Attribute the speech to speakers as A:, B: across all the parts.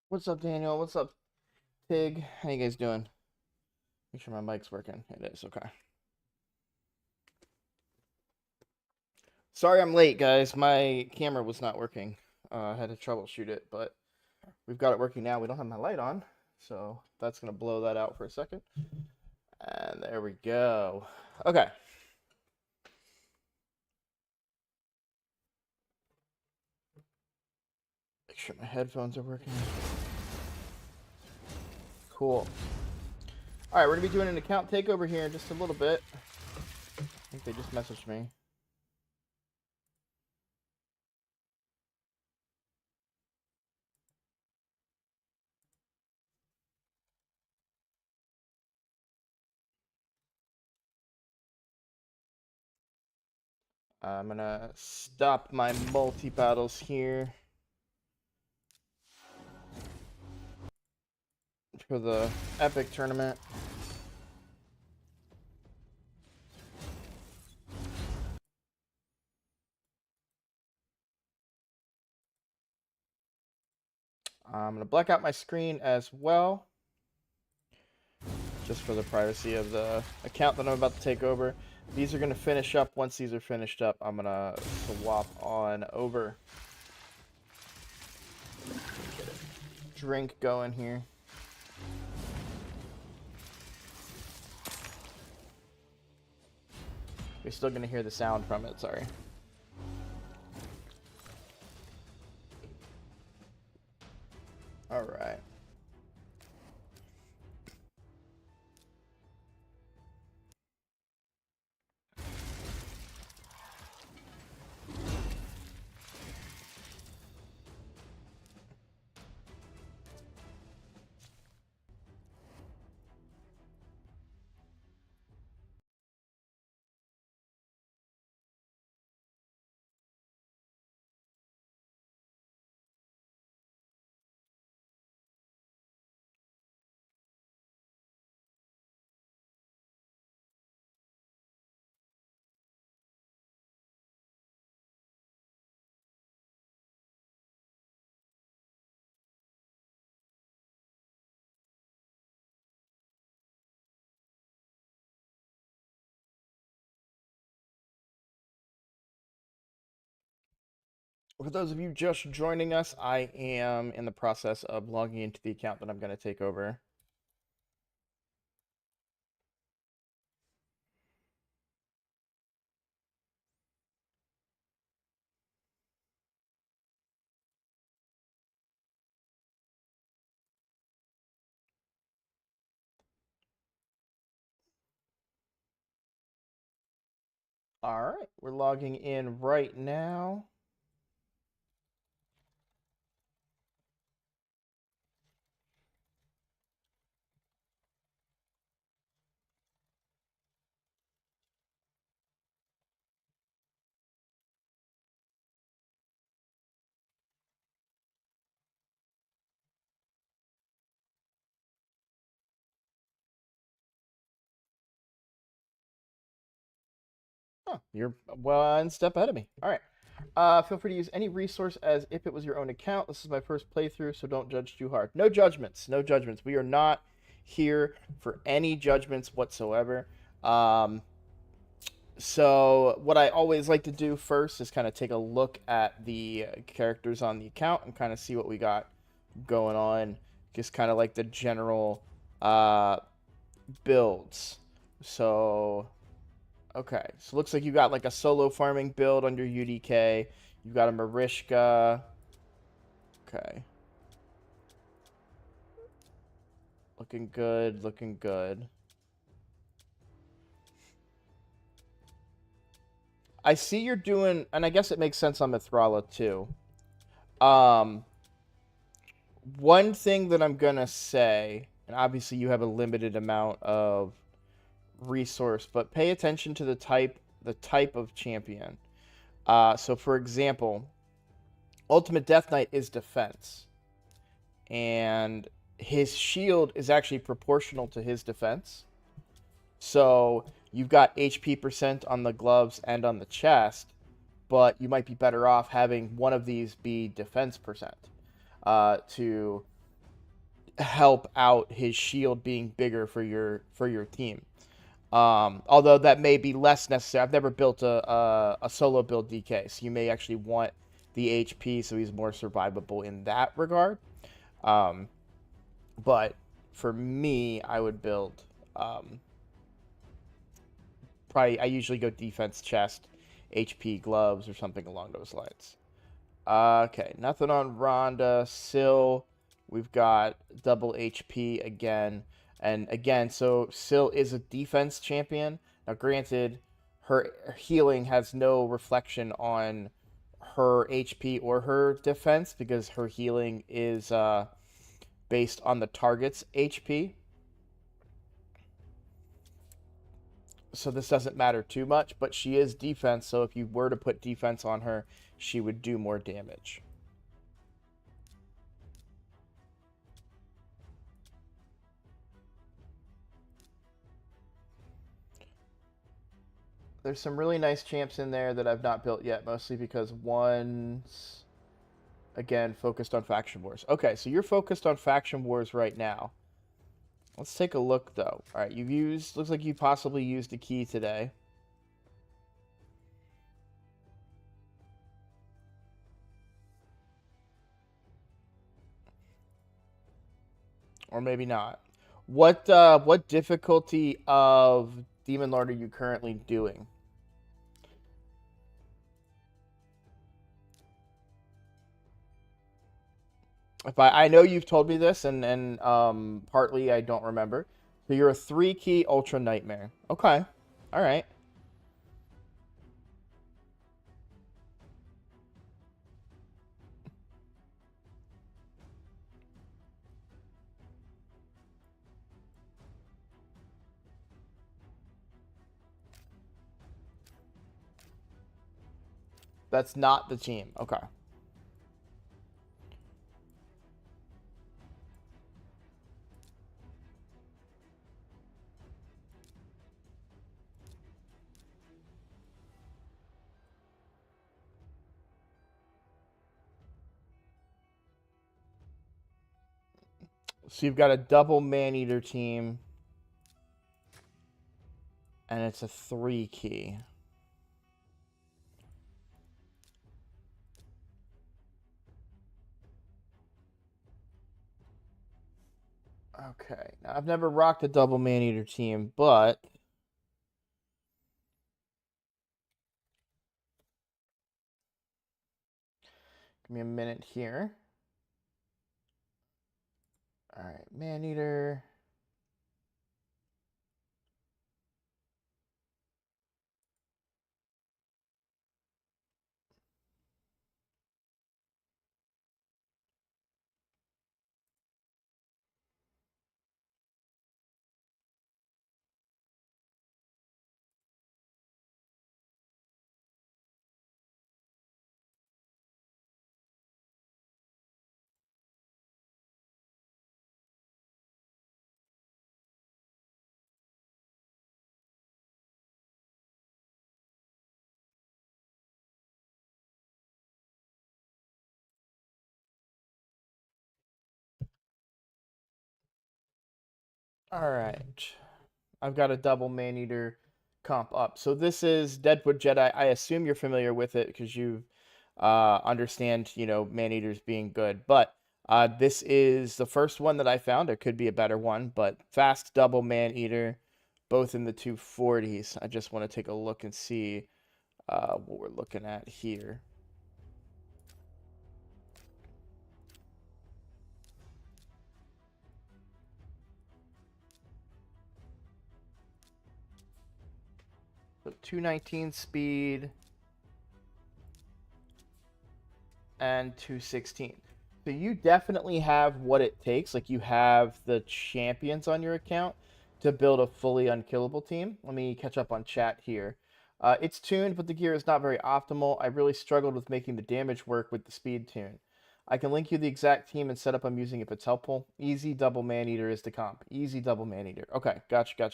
A: What's up, Daniel? What's up, Pig? How you guys doing? Make sure my mic's working. It is, okay. Sorry I'm late, guys. My camera was not working. I had to troubleshoot it, but we've got it working now. We don't have my light on, so that's going to blow that out for a second. And there we go. Okay. Make sure my headphones are working. Cool. All right, we're going to be doing an account takeover here in just a little bit. I think they just messaged me. I'm going to stop my multi-battles here for the epic tournament. I'm going to black out my screen as well, just for the privacy of the account that I'm about to take over. These are going to finish up. Once these are finished up, I'm going to swap on over. Get a drink going here. You're still going to hear the sound from it, sorry. All right. For those of you just joining us, I am in the process of logging into the account that I'm going to take over. All right, we're logging in right now. Oh, you're one step ahead of me. All right. Feel free to use any resource as if it was your own account. This is my first playthrough, so don't judge too hard. No judgments. No judgments. We are not here for any judgments whatsoever. So what I always like to do first is kind of take a look at the characters on the account and kind of see what we got going on. Just kind of like the general builds. So okay, so looks like you got like a solo farming build under UDK. You've got a Marishka. Okay. Looking good, looking good. I see you're doing, and I guess it makes sense on Mithrala too. Um, One thing that I'm gonna say, and obviously you have a limited amount of resource, but pay attention to the type of champion. So for example, Ultimate Death Knight is defense, and his shield is actually proportional to his defense. So you've got HP percent on the gloves and on the chest, but you might be better off having one of these be defense percent to help out his shield being bigger for your team. Although that may be less necessary. I've never built a solo build DK, so you may actually want the HP so he's more survivable in that regard. Um, but for me, I would build probably I usually go defense chest, HP gloves, or something along those lines. Okay, nothing on Rhonda. Syl, we've got double HP again. And again, so Syl is a defense champion. Now, granted, her healing has no reflection on her HP or her defense because her healing is based on the target's HP. So this doesn't matter too much, but she is defense. So if you were to put defense on her, she would do more damage. There's some really nice champs in there that I've not built yet, mostly because one's, again, focused on faction wars. Okay, so you're focused on faction wars right now. Let's take a look, though. All right, you've used, looks like you possibly used a key today. Or maybe not. What difficulty of Demon Lord are you currently doing? If I know you've told me this, and partly I don't remember. So you're a 3-key Ultra Nightmare. Okay. All right. That's not the team. Okay. So you've got a double man-eater team, and it's a 3-key. Okay. Now, I've never rocked a double man-eater team, but give me a minute here. All right, man-eater. All right. I've got a double man-eater comp up. So this is Deadwood Jedi. I assume you're familiar with it because you understand, man-eaters being good. But this is the first one that I found. It could be a better one, but fast double man-eater, both in the 240s. I just want to take a look and see what we're looking at here. So 219 speed and 216. So you definitely have what it takes. Like you have the champions on your account to build a fully unkillable team. Let me catch up on chat here. It's tuned, but the gear is not very optimal. I really struggled with making the damage work with the speed tune. I can link you the exact team and setup I'm using if it's helpful. Easy double man eater is the comp. Easy double man eater. Okay, gotcha.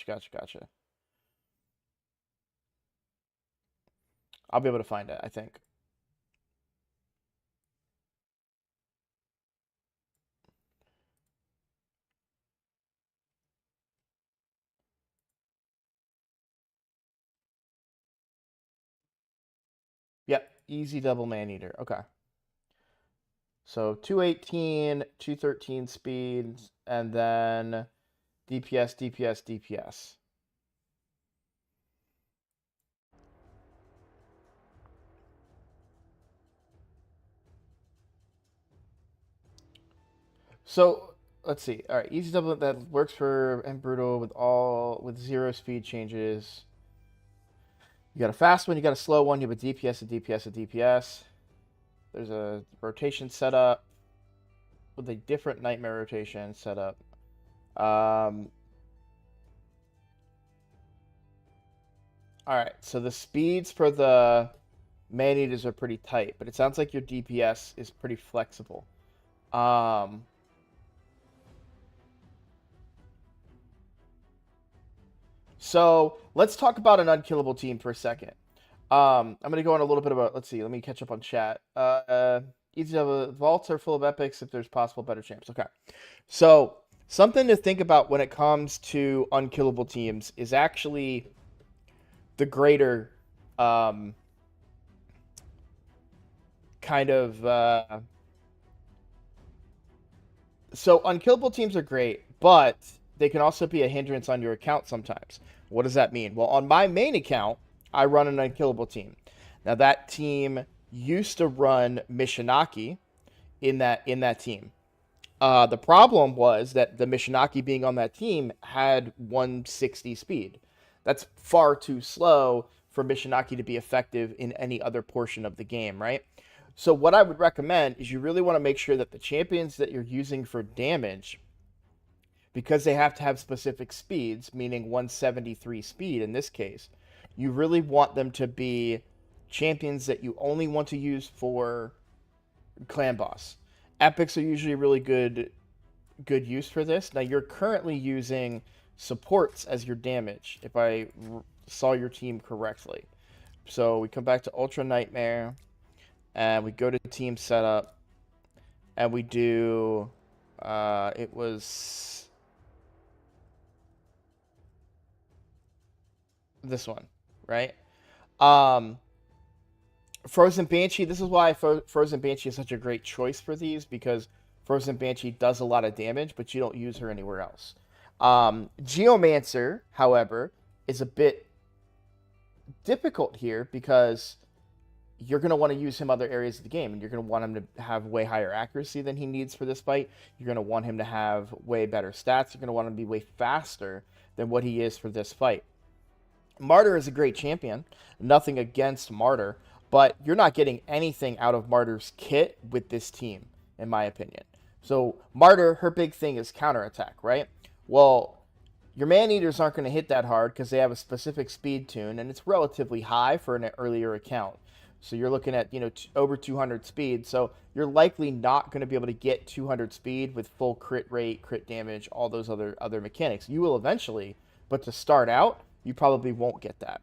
A: I'll be able to find it, I think. easy double man-eater. Okay. So 218, 213 speeds, and then DPS, DPS, DPS. So let's see. All right, easy double that works for and brutal with 0 speed changes. You got a fast one, you got a slow one, you have a DPS, a DPS, a DPS. There's a rotation setup with a different nightmare rotation setup. All right, so the speeds for the man-eaters are pretty tight, but it sounds like your DPS is pretty flexible. Um, so let's talk about an unkillable team for a second. I'm gonna go on a little bit about. Let's see. Let me catch up on chat. Easy to have vaults are full of epics if there's possible better champs. Okay, so something to think about when it comes to unkillable teams is actually the greater kind of so unkillable teams are great, but they can also be a hindrance on your account sometimes. What does that mean? Well, on my main account, I run an unkillable team. Now that team used to run Mishinaki in that team. The problem was that the Mishinaki being on that team had 160 speed. That's far too slow for Mishinaki to be effective in any other portion of the game, right? So what I would recommend is you really want to make sure that the champions that you're using for damage, because they have to have specific speeds, meaning 173 speed in this case, you really want them to be champions that you only want to use for clan boss. Epics are usually really good use for this. Now you're currently using supports as your damage, if I saw your team correctly. So we come back to Ultra Nightmare, and we go to team setup, and we do, it was this one, right? Frozen Banshee, this is why Frozen Banshee is such a great choice for these, because Frozen Banshee does a lot of damage, but you don't use her anywhere else. Geomancer, however, is a bit difficult here because you're going to want to use him other areas of the game, and you're going to want him to have way higher accuracy than he needs for this fight. You're going to want him to have way better stats. You're going to want him to be way faster than what he is for this fight. Martyr is a great champion. Nothing against Martyr, but you're not getting anything out of Martyr's kit with this team, in my opinion. So Martyr, her big thing is counterattack, right? Well, your man-eaters aren't going to hit that hard because they have a specific speed tune, and it's relatively high for an earlier account. So you're looking at, over 200 speed. So you're likely not going to be able to get 200 speed with full crit rate, crit damage, all those other mechanics. You will eventually, but to start out, you probably won't get that.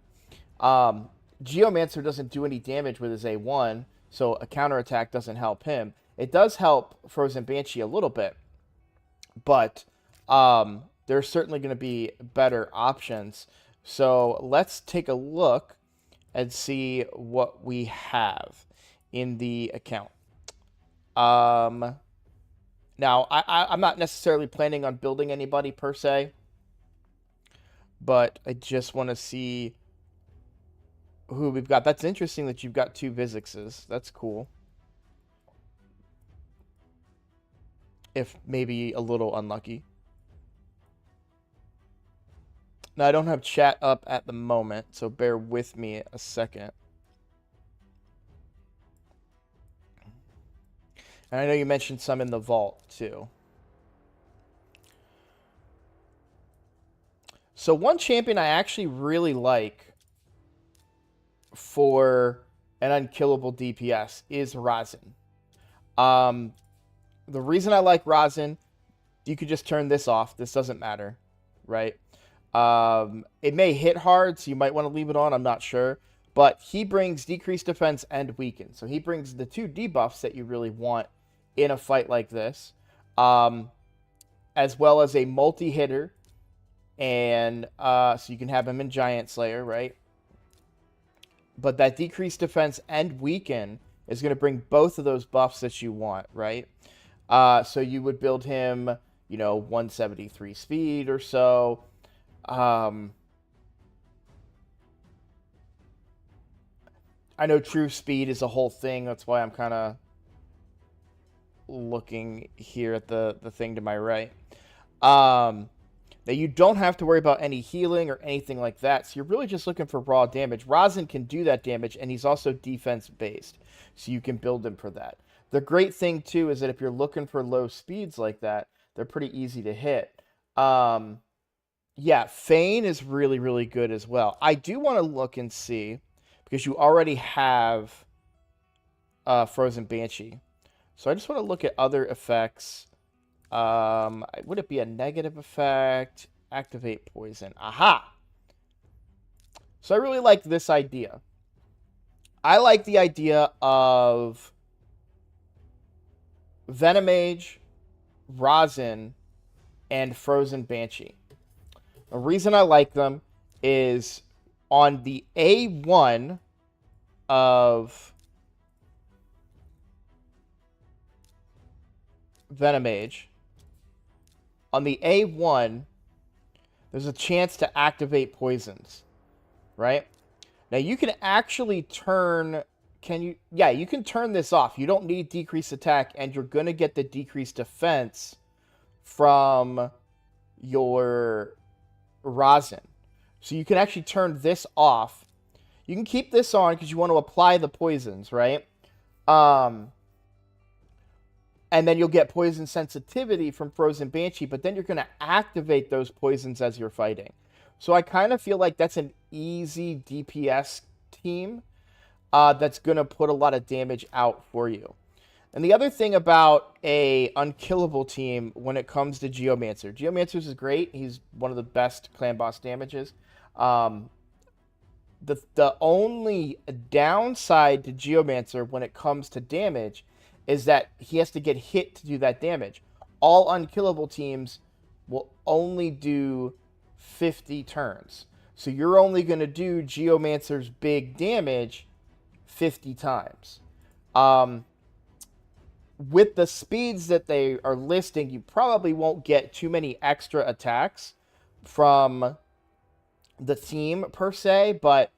A: Geomancer doesn't do any damage with his A1, so a counterattack doesn't help him. It does help Frozen Banshee a little bit, but there's certainly going to be better options. So let's take a look and see what we have in the account. Now, I'm not necessarily planning on building anybody per se, but I just want to see who we've got. That's interesting that you've got 2 Vizixes. That's cool. If maybe a little unlucky. Now, I don't have chat up at the moment, so bear with me a second. And I know you mentioned some in the vault, too. So one champion I actually really like for an unkillable DPS is Razin. The reason I like Razin, you could just turn this off. This doesn't matter, right? It may hit hard, so you might want to leave it on. I'm not sure. But he brings decreased defense and weaken. So he brings the 2 debuffs that you really want in a fight like this, as well as a multi-hitter. And so you can have him in Giant Slayer, right? but that decreased defense and weaken is going to bring both of those buffs that you want, right? So you would build him, 173 speed or so. I know true speed is a whole thing. That's why I'm kind of looking here at the thing to my right. Now you don't have to worry about any healing or anything like that. So you're really just looking for raw damage. Rosin can do that damage, and he's also defense based. So you can build him for that. The great thing too is that if you're looking for low speeds like that, they're pretty easy to hit. Yeah, Feign is really, really good as well. I do want to look and see, because you already have Frozen Banshee. So I just want to look at other effects. Would it be a negative effect? Activate poison. Aha! So I really like this idea. I like the idea of Venomage, Rosin, and Frozen Banshee. The reason I like them is on the A1 of Venomage, on the A1, there's a chance to activate poisons, right? Now you can actually turn, you can turn this off. You don't need decreased attack, and you're going to get the decreased defense from your Rosin. So you can actually turn this off. You can keep this on because you want to apply the poisons, right? And then you'll get poison sensitivity from Frozen Banshee, but then you're going to activate those poisons as you're fighting. So I kind of feel like that's an easy DPS team that's going to put a lot of damage out for you. And the other thing about a unkillable team when it comes to Geomancer. Geomancer is great. He's one of the best clan boss damages. The only downside to Geomancer when it comes to damage is that he has to get hit to do that damage. All unkillable teams will only do 50 turns. So you're only going to do Geomancer's big damage 50 times. With the speeds that they are listing, you probably won't get too many extra attacks from the team per se, but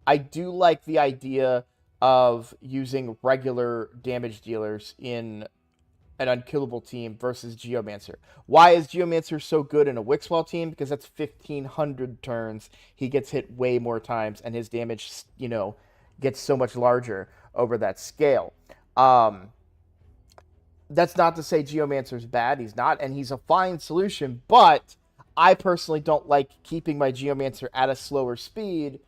A: I do like the idea of using regular damage dealers in an unkillable team versus Geomancer. Why is Geomancer so good in a Wixwell team? Because that's 1,500 turns. He gets hit way more times, and his damage, gets so much larger over that scale. That's not to say Geomancer's bad. He's not, and he's a fine solution, but I personally don't like keeping my Geomancer at a slower speed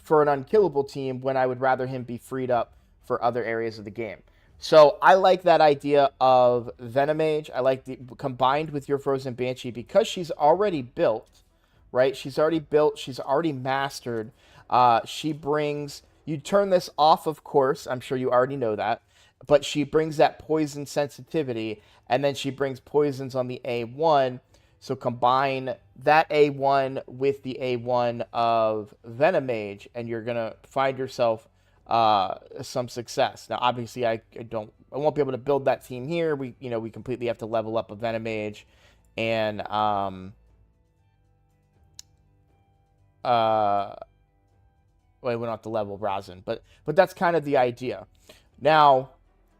A: for an unkillable team when I would rather him be freed up for other areas of the game. So I like that idea of Venomage. I like combined with your Frozen Banshee because she's already built, right? She's already built. She's already mastered. She brings, you turn this off, of course. I'm sure you already know that. But she brings that poison sensitivity, and then she brings poisons on the A1. So combine that A1 with the A1 of Venomage, and you're gonna find yourself some success. Now, obviously, I won't be able to build that team here. We completely have to level up a Venomage, and we don't have to level Rosin, but that's kind of the idea. Now,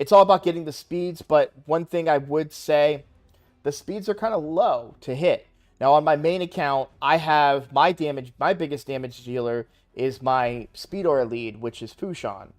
A: it's all about getting the speeds, but one thing I would say, the speeds are kind of low to hit. Now, on my main account, I have my biggest damage dealer is my Speed Aura lead, which is Fushan.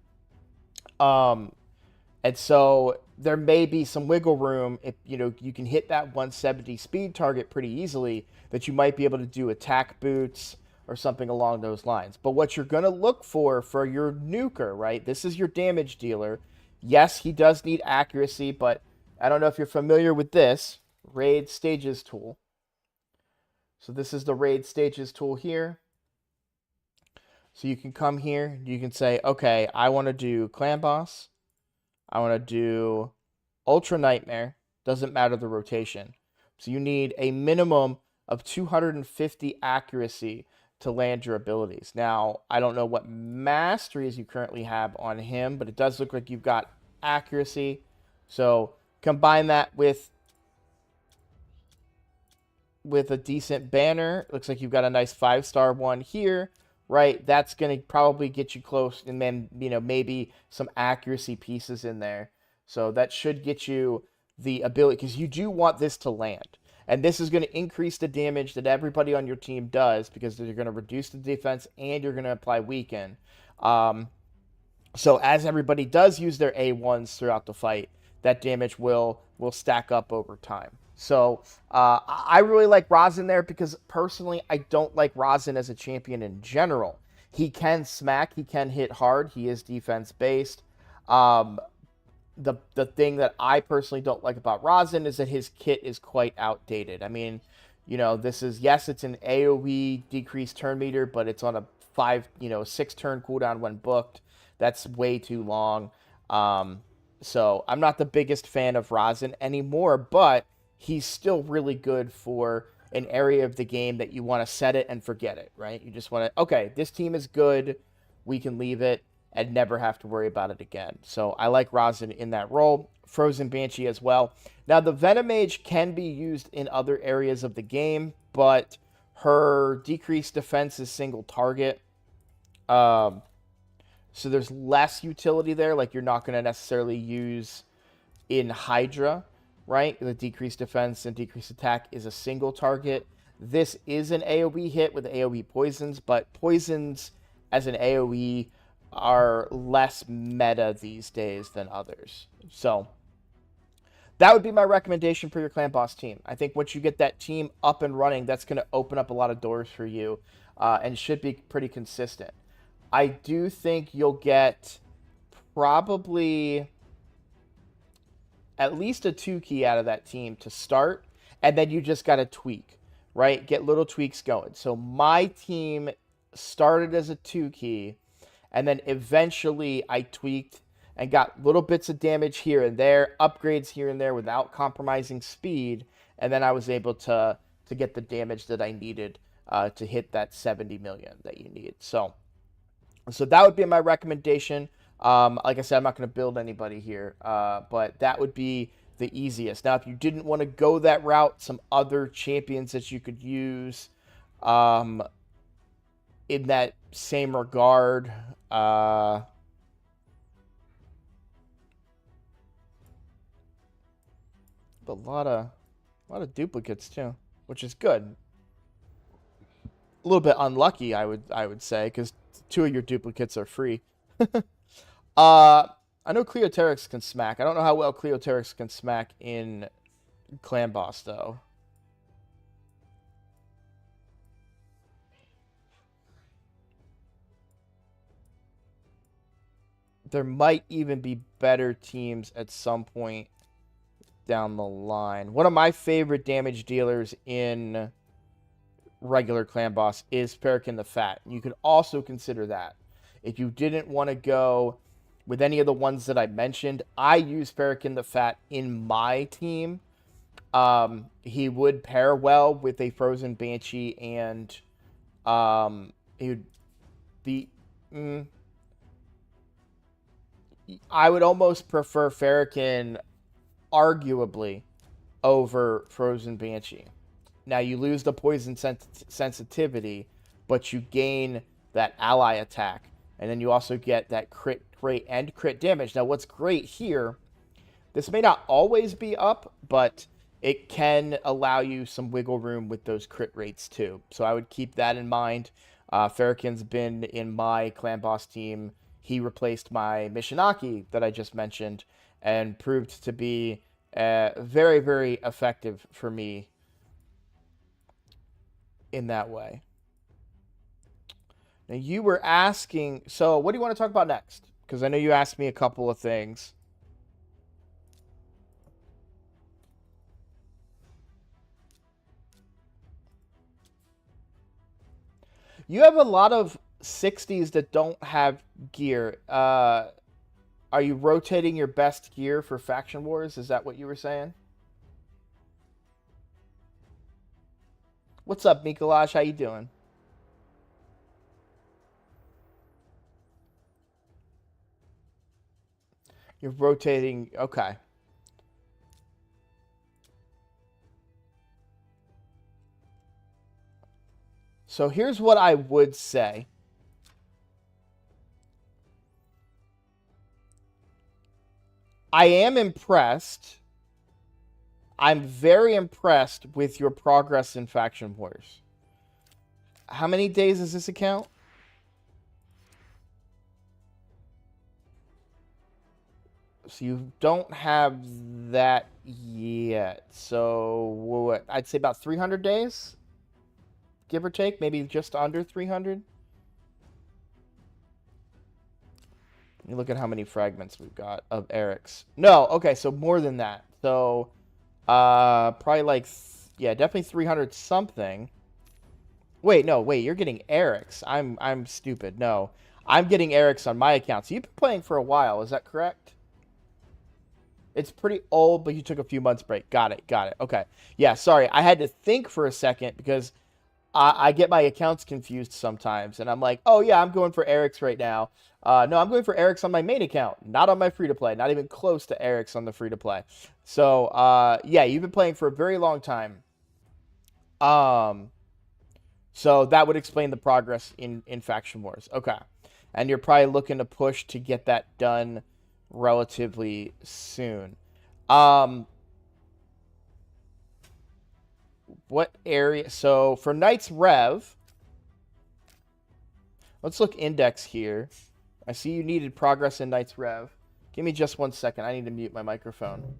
A: And so there may be some wiggle room if, you can hit that 170 speed target pretty easily, that you might be able to do attack boots or something along those lines. But what you're going to look for your nuker, right? This is your damage dealer. Yes, he does need accuracy, but I don't know if you're familiar with this Raid Stages tool. So this is the Raid Stages tool here. So you can come here, you can say, okay, I want to do Clan Boss. I want to do Ultra Nightmare. Doesn't matter the rotation. So you need a minimum of 250 accuracy to land your abilities. Now, I don't know what masteries you currently have on him, but it does look like you've got accuracy. So combine that with a decent banner. Looks like you've got a nice 5-star one here, right? That's going to probably get you close, and then, maybe some accuracy pieces in there. So that should get you the ability, because you do want this to land. And this is going to increase the damage that everybody on your team does, because they're going to reduce the defense and you're going to apply weaken. So as everybody does use their A1s throughout the fight, that damage will stack up over time. So I really like Rosin there, because personally I don't like Rosin as a champion in general. He can smack, he can hit hard, he is defense based. The thing that I personally don't like about Rosin is that his kit is quite outdated. I mean, this is, yes, it's an AoE decreased turn meter, but it's on a 6 turn cooldown when booked. That's way too long. So I'm not the biggest fan of Rosin anymore, but he's still really good for an area of the game that you want to set it and forget it, right? You just want to, okay, this team is good, we can leave it and never have to worry about it again. So I like Rosin in that role. Frozen Banshee as well. Now, the Venom Mage can be used in other areas of the game, but her decreased defense is single target. So there's less utility there. Like, you're not going to necessarily use in Hydra, right? The decreased defense and decreased attack is a single target. This is an AoE hit with AoE poisons, but poisons as an AoE are less meta these days than others. So that would be my recommendation for your clan boss team. I think once you get that team up and running, that's going to open up a lot of doors for you, and should be pretty consistent. I do think you'll get probably at least a 2-key out of that team to start, and then you just got to tweak, right? Get little tweaks going. So my team started as a 2-key, and then eventually I tweaked and got little bits of damage here and there, upgrades here and there without compromising speed, and then I was able to get the damage that I needed to hit that 70 million that you need. So that would be my recommendation. Like I said, I'm not going to build anybody here, but that would be the easiest. Now, if you didn't want to go that route, some other champions that you could use in that same regard, a lot of duplicates too, which is good. A little bit unlucky, I would say, because 2 of your duplicates are free. I know Cleoteryx can smack. I don't know how well Cleoteryx can smack in Clan Boss, though. There might even be better teams at some point down the line. One of my favorite damage dealers in regular Clan Boss is Perekin the Fat. You could also consider that. If you didn't want to go with any of the ones that I mentioned, I use Perekin the Fat in my team. He would pair well with a Frozen Banshee, and he would be... I would almost prefer Perekin, arguably, over Frozen Banshee. Now, you lose the poison sensitivity, but you gain that ally attack. And then you also get that crit rate and crit damage. Now, what's great here, this may not always be up, but it can allow you some wiggle room with those crit rates too. So I would keep that in mind. Farrakhan's been in my Clan Boss team. He replaced my Mishinaki that I just mentioned and proved to be very, very effective for me in that way. Now, you were asking, so what do you want to talk about next? Because I know you asked me a couple of things. You have a lot of 60s that don't have gear. Are you rotating your best gear for Faction Wars? Is that what you were saying? What's up, Mikolaj? How you doing? You're rotating. Okay. So here's what I would say. I am impressed. I'm very impressed with your progress in Faction Wars. How many days is this account? So you don't have that yet. So what? I'd say about 300 days, give or take, maybe just under 300. You look at how many fragments we've got of Eric's. No, okay, so more than that. So probably like yeah, definitely 300 something. Wait, no, wait, you're getting Eric's. I'm stupid. No. I'm getting Eric's on my account. So you've been playing for a while, is that correct? It's pretty old, but you took a few months break. Got it. Got it. Okay. Yeah, sorry. I had to think for a second because I get my accounts confused sometimes. And I'm like, oh, yeah, I'm going for Eric's right now. No, I'm going for Eric's on my main account, not on my free-to-play. Not even close to Eric's on the free-to-play. So, yeah, you've been playing for a very long time. Um, so that would explain the progress in Faction Wars. Okay. And you're probably looking to push to get that done relatively soon. Um, what area? So for Knight's Rev, let's look index here. I see you needed progress in Knight's Rev. Give me just 1 second. I need to mute my microphone.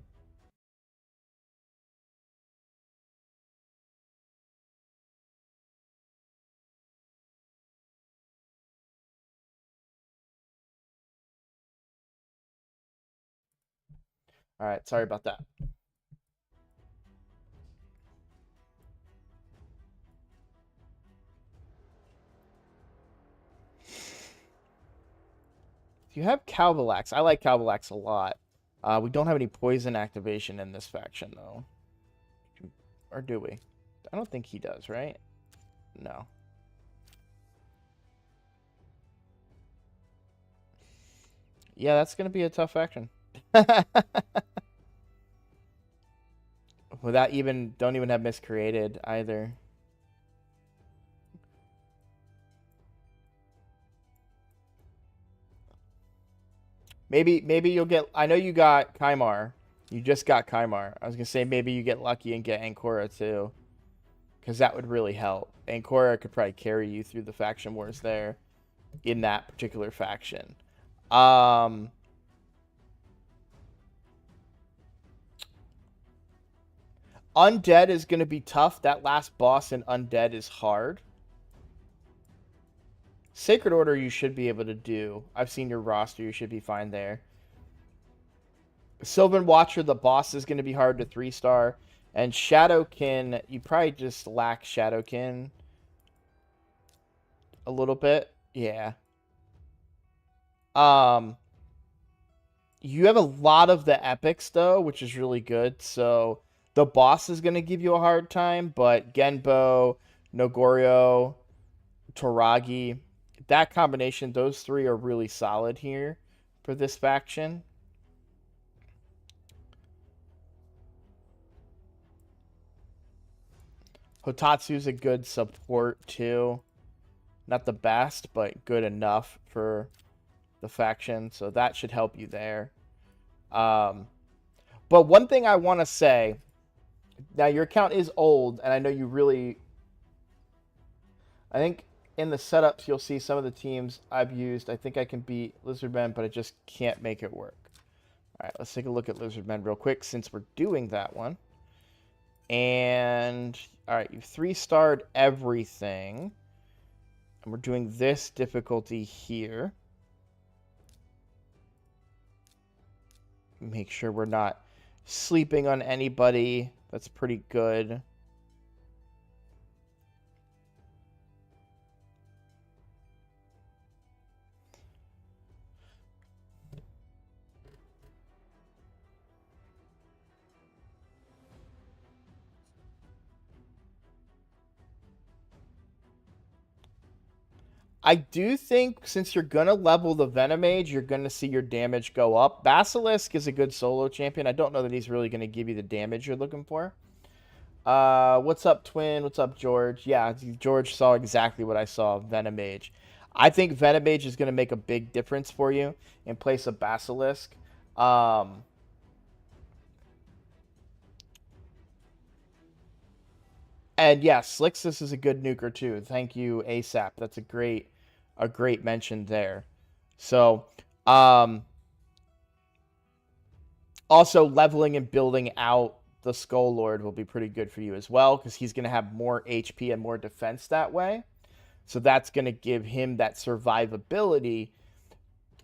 A: All right, sorry about that. You have Calvalax. I like Calvalax a lot. We don't have any poison activation in this faction, though. Or do we? I don't think he does, right? No. Yeah, that's going to be a tough faction. Without even, don't even have miscreated either. Maybe you'll get, I know you got Kaimar. You just got Kaimar. I was going to say maybe you get lucky and get Ancora too. Because that would really help. Ancora could probably carry you through the faction wars there in that particular faction. Undead is going to be tough. That last boss in Undead is hard. Sacred Order you should be able to do. I've seen your roster. You should be fine there. Sylvan Watcher, the boss, is going to be hard to 3-star. And Shadowkin, you probably just lack Shadowkin a little bit. Yeah. You have a lot of the epics, though, which is really good. So the boss is going to give you a hard time. But Genbo, Nogorio, Toragi, that combination, those three are really solid here for this faction. Hotatsu's a good support, too. Not the best, but good enough for the faction. So that should help you there. But one thing I want to say, now your account is old, and I know you really... I think in the setups, you'll see some of the teams I've used. I think I can beat Lizardmen, but I just can't make it work. All right, let's take a look at Lizardmen real quick since we're doing that one. And, all right, you've 3-starred everything. And we're doing this difficulty here. Make sure we're not sleeping on anybody. That's pretty good. I do think since you're going to level the Venomage, you're going to see your damage go up. Basilisk is a good solo champion. I don't know that he's really going to give you the damage you're looking for. What's up, Twin? What's up, George? Yeah, George saw exactly what I saw, Venomage. I think Venomage is going to make a big difference for you in place of Basilisk. And yeah, Slixus is a good nuker too. Thank you, ASAP. That's a great mention there. So, also leveling and building out the Skull Lord will be pretty good for you as well because he's going to have more HP and more defense that way. So that's going to give him that survivability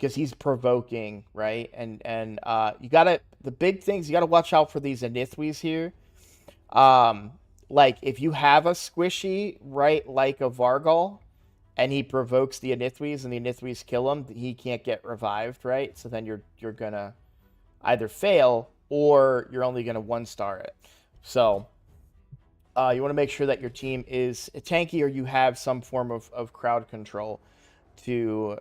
A: because he's provoking, right? And you gotta the big things you gotta watch out for these Anithwis here. Like if you have a squishy, right, like a Vargal, and he provokes the Anithwis and the Anithwis kill him, he can't get revived, right? So then you're gonna either fail or you're only gonna one star it. So you want to make sure that your team is tanky or you have some form of crowd control to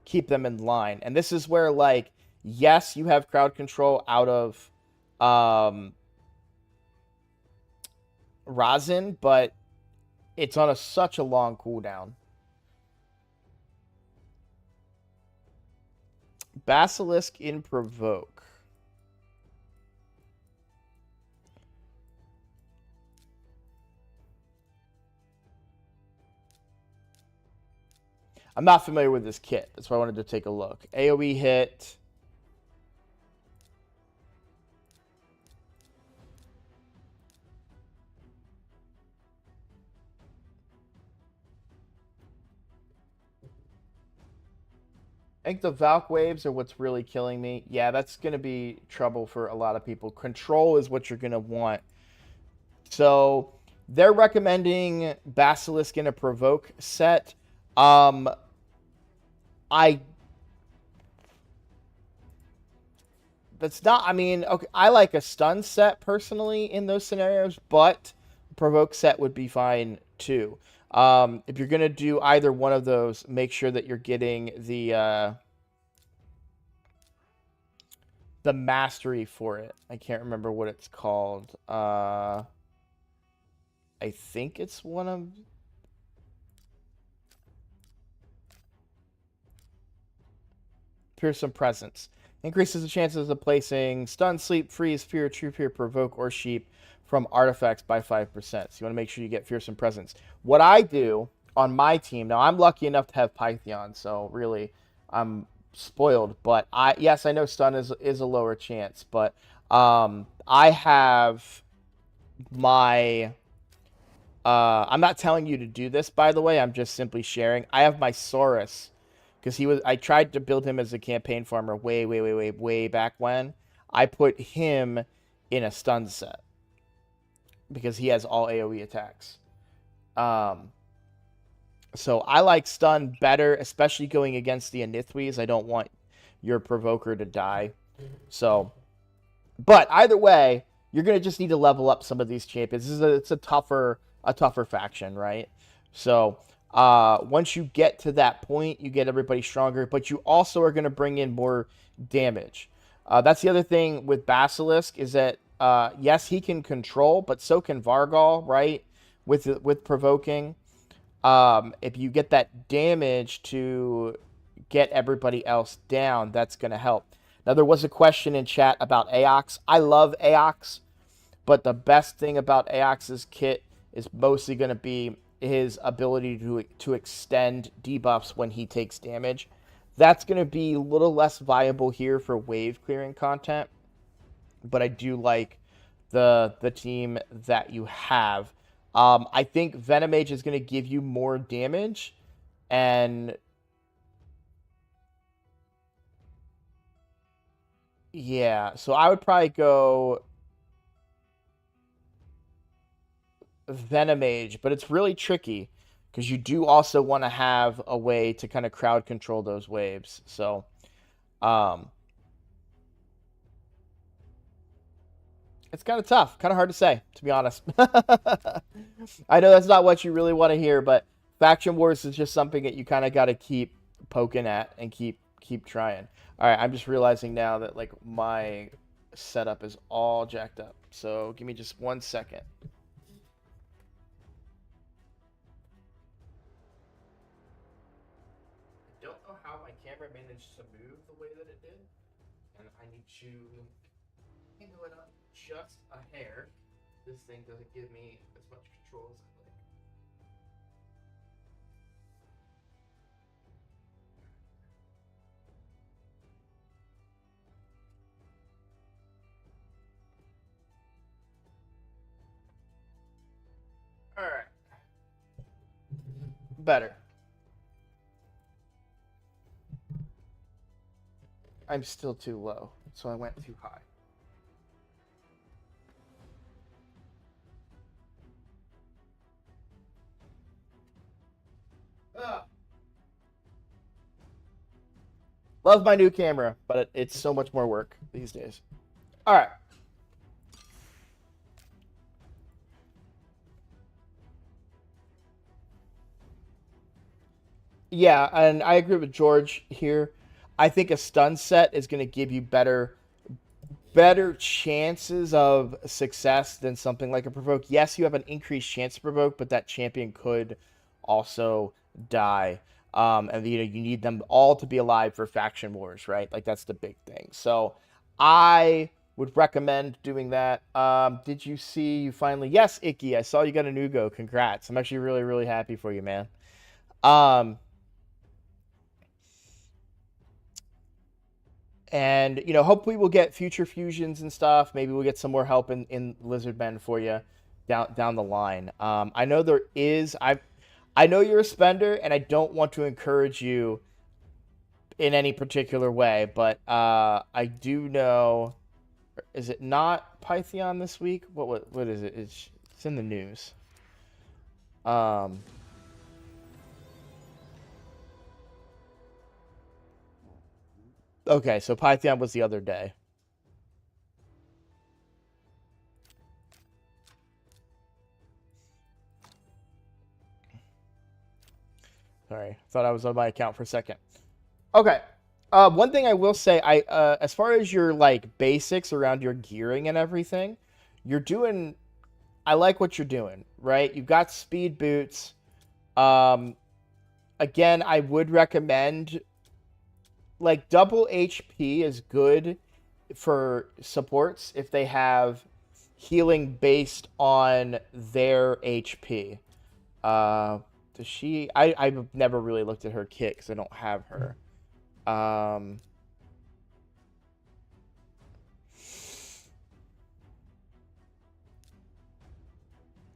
A: keep them in line. And this is where, like, yes, you have crowd control out of Rosin, but it's on such a long cooldown. Basilisk in Provoke. I'm not familiar with this kit. That's why I wanted to take a look. AoE hit. I think the Valk waves are what's really killing me. Yeah, that's going to be trouble for a lot of people. Control is what you're going to want. So they're recommending Basilisk in a Provoke set. That's not, I mean, okay, I like a stun set personally in those scenarios, but provoke set would be fine too. If you're gonna do either one of those, make sure that you're getting the mastery for it. I can't remember what it's called. I think it's one of Fearsome Presence. Increases the chances of placing stun, sleep, freeze, fear, true fear, provoke, or sheep from artifacts by 5%. So you want to make sure you get Fearsome Presence. What I do on my team, now I'm lucky enough to have Pythion, so really I'm spoiled. But yes, I know stun is a lower chance, but I have my I'm not telling you to do this, by the way. I'm just simply sharing. I have my Saurus because I tried to build him as a campaign farmer way back when. I put him in a stun set because he has all AoE attacks. So I like stun better, especially going against the Anithwis. I don't want your provoker to die. So, but either way, you're gonna just need to level up some of these champions. It's a tougher faction, right? So once you get to that point, you get everybody stronger, but you also are going to bring in more damage. That's the other thing with Basilisk is that yes, he can control, but so can Vargal, right? With provoking, if you get that damage to get everybody else down, that's going to help. Now there was a question in chat about Aox. I love Aox, but the best thing about Aox's kit is mostly going to be his ability to extend debuffs when he takes damage. That's going to be a little less viable here for wave clearing content, but I do like the team that you have. I think Venomage is going to give you more damage, and yeah, so I would probably go Venomage, but it's really tricky because you do also want to have a way to kind of crowd control those waves. So, it's kind of tough, kind of hard to say, to be honest. I know that's not what you really want to hear, but Faction Wars is just something that you kind of got to keep poking at and keep trying. All right, I'm just realizing now that like my setup is all jacked up. So give me just 1 second. I don't know how my camera managed to move the way that it did, and I need to handle it up just a hair. This thing doesn't give me as much control as I like. All right. Better. I'm still too low, so I went too high. Ugh. Love my new camera, but it's so much more work these days. All right. Yeah, and I agree with George here. I think a stun set is going to give you better chances of success than something like a provoke. Yes, you have an increased chance to provoke, but that champion could also die. And you need them all to be alive for faction wars, right? Like that's the big thing. So I would recommend doing that. Did you see you finally? Yes, Icky. I saw you got a new go. Congrats. I'm actually really really happy for you, man. Um, and hopefully we'll get future fusions and stuff. Maybe we'll get some more help in Lizardmen for you down the line. I know there is. I know you're a spender, and I don't want to encourage you in any particular way, but I do know. Is it not Python this week? What is it? It's in the news. Um. Okay, so Python was the other day. Sorry, thought I was on my account for a second. Okay. One thing I will say, as far as your like basics around your gearing and everything, you're doing. I like what you're doing, right? You've got speed boots. Um, Again, I would recommend like double HP is good for supports if they have healing based on their HP. Does she? I've never really looked at her kit because I don't have her. Um,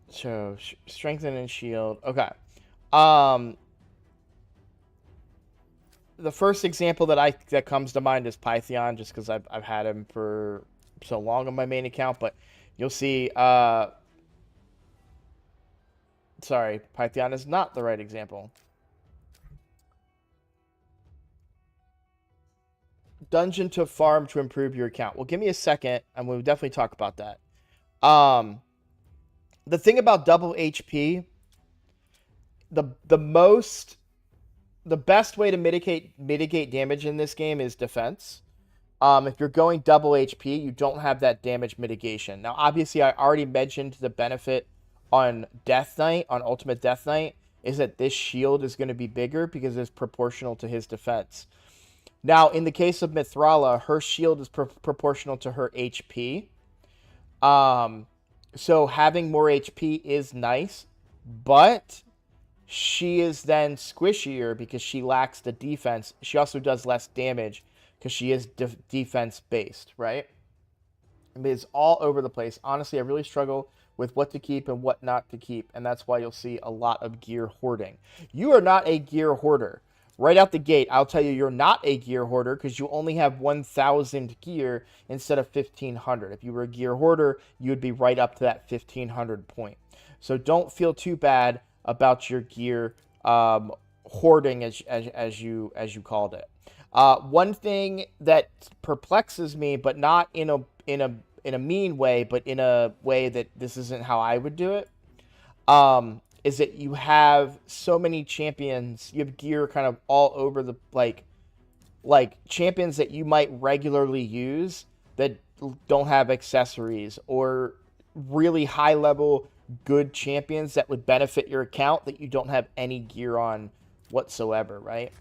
A: so strengthen and shield. Okay. Um, the first example that comes to mind is Python, just because I've had him for so long on my main account. But you'll see. Sorry, Python is not the right example. Dungeon to farm to improve your account. Well, give me a second, and we'll definitely talk about that. Um, the thing about double HP, the best way to mitigate damage in this game is defense. If you're going double HP, you don't have that damage mitigation. Now, obviously, I already mentioned the benefit on Death Knight, on Ultimate Death Knight, is that this shield is going to be bigger because it's proportional to his defense. Now, in the case of Mithrala, her shield is proportional to her HP. So having more HP is nice, but she is then squishier because she lacks the defense. She also does less damage because she is defense based, right? It's all over the place. Honestly, I really struggle with what to keep and what not to keep, and that's why you'll see a lot of gear hoarding. You are not a gear hoarder. Right out the gate, I'll tell you you're not a gear hoarder because you only have 1,000 gear instead of 1,500. If you were a gear hoarder, you would be right up to that 1,500 point. So don't feel too bad about your gear hoarding, as you called it. One thing that perplexes me, but not in a mean way, but in a way that this isn't how I would do it, is that you have so many champions. You have gear kind of all over the like champions that you might regularly use that don't have accessories, or really high level good champions that would benefit your account that you don't have any gear on whatsoever, right?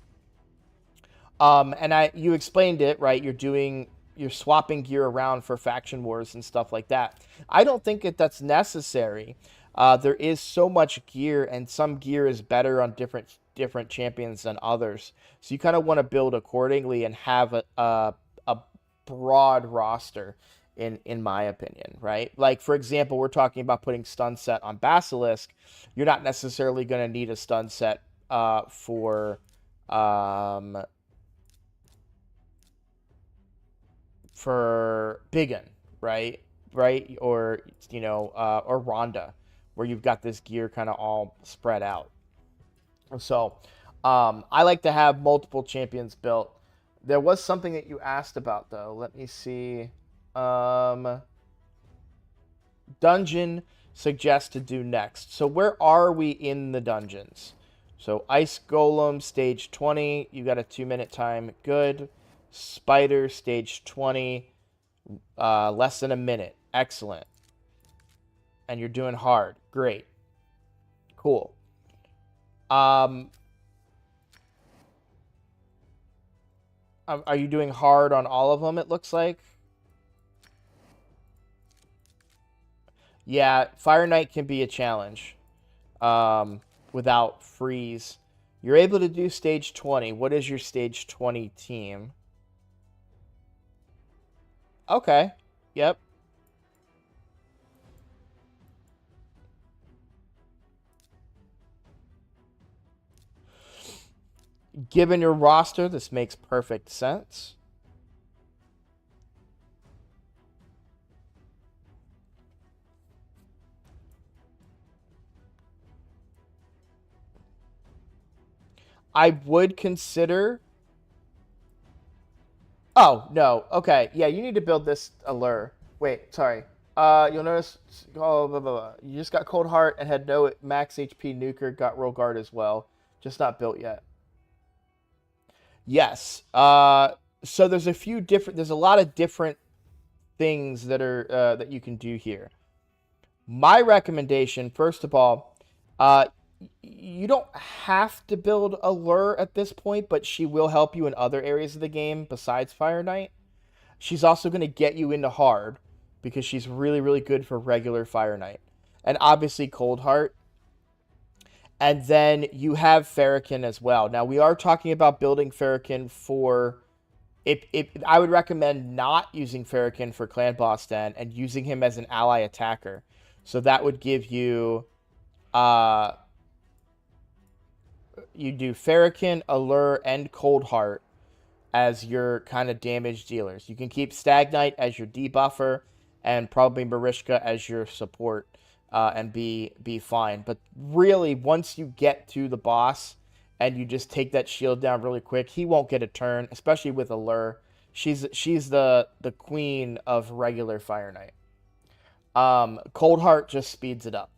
A: And you explained it, right? You're swapping gear around for faction wars and stuff like that. I don't think that's necessary. There is so much gear, and some gear is better on different champions than others. So you kind of want to build accordingly and have a broad roster, in my opinion, right? Like, for example, we're talking about putting stun set on Basilisk. You're not necessarily going to need a stun set um, for Biggin, right? Right? Or, or Rhonda, where you've got this gear kind of all spread out. So, I like to have multiple champions built. There was something that you asked about, though. Let me see. Dungeon suggests to do next. So where are we in the dungeons? So Ice Golem, stage 20. You got a 2-minute time. Good. Spider, stage 20. Less than a minute. Excellent. And you're doing hard. Great. Cool. Are you doing hard on all of them, it looks like? Yeah, Fire Knight can be a challenge without freeze. You're able to do stage 20. What is your stage 20 team? Okay. Yep. Given your roster, this makes perfect sense. I would consider... Oh, no. Okay. Yeah, you need to build this allure. Wait, sorry. You'll notice... Oh, blah, blah, blah. You just got Cold Heart and had no max HP nuker, got Roll Guard as well. Just not built yet. Yes. So there's a few different... There's a lot of different things that are that you can do here. My recommendation, first of all, you don't have to build a lure at this point, but she will help you in other areas of the game besides Fire Knight. She's also going to get you into hard because she's really, really good for regular Fire Knight. And obviously Cold Heart. And then you have Farrakhan as well. Now, we are talking about building Farrakhan for... I would recommend not using Farrakhan for Clan Boss Den and using him as an ally attacker. So that would give you... you do Farrakhan, Allure, and Cold Heart as your kind of damage dealers. You can keep Stagnite as your debuffer and probably Marishka as your support and be fine. But really, once you get to the boss and you just take that shield down really quick, he won't get a turn, especially with Allure. She's the queen of regular Fire Knight. Cold Heart just speeds it up.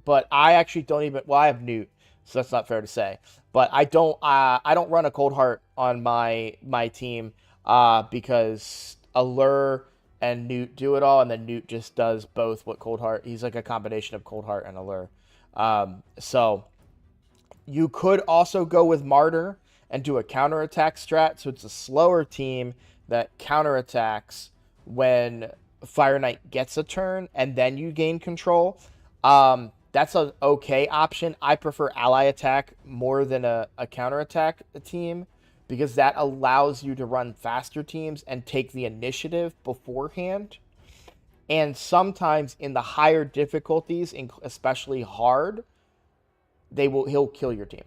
A: But I actually don't even... Well, I have Newt, so that's not fair to say. But I don't run a Cold Heart on my team because Allure and Newt do it all, and then Newt just does both what Cold Heart... He's like a combination of Cold Heart and Allure. So you could also go with Martyr and do a counterattack strat, so it's a slower team that counterattacks when Fire Knight gets a turn, and then you gain control. That's an okay option. I prefer ally attack more than a counterattack team because that allows you to run faster teams and take the initiative beforehand. And sometimes in the higher difficulties, especially hard, he'll kill your team.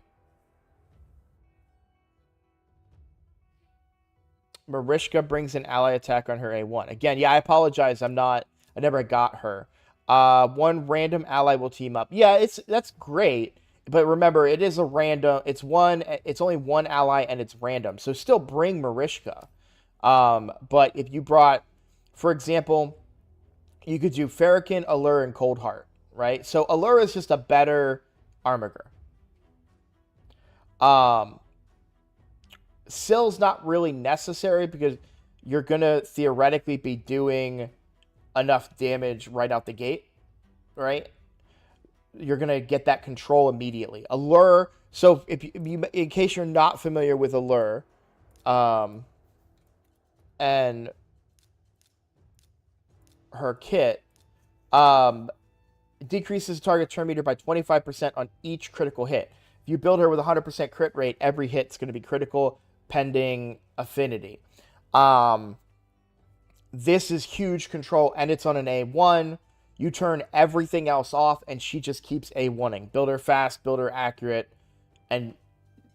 A: Marishka brings an ally attack on her A1. Again, yeah, I apologize. I never got her. One random ally will team up. Yeah, that's great. But remember, it is a random. It's only one ally and it's random. So still bring Marishka. But if you brought, for example, you could do Farrakhan, Allure, and Cold Heart, right? So Allure is just a better Armiger. Sill's not really necessary because you're going to theoretically be doing enough damage right out the gate, right? You're going to get that control immediately. Allure, so if you, in case you're not familiar with Allure, and her kit, decreases target turn meter by 25% on each critical hit. If you build her with 100% crit rate, every hit's going to be critical, pending affinity. This is huge control, and it's on an A1. You turn everything else off, and she just keeps A1ing. Build her fast, build her accurate, and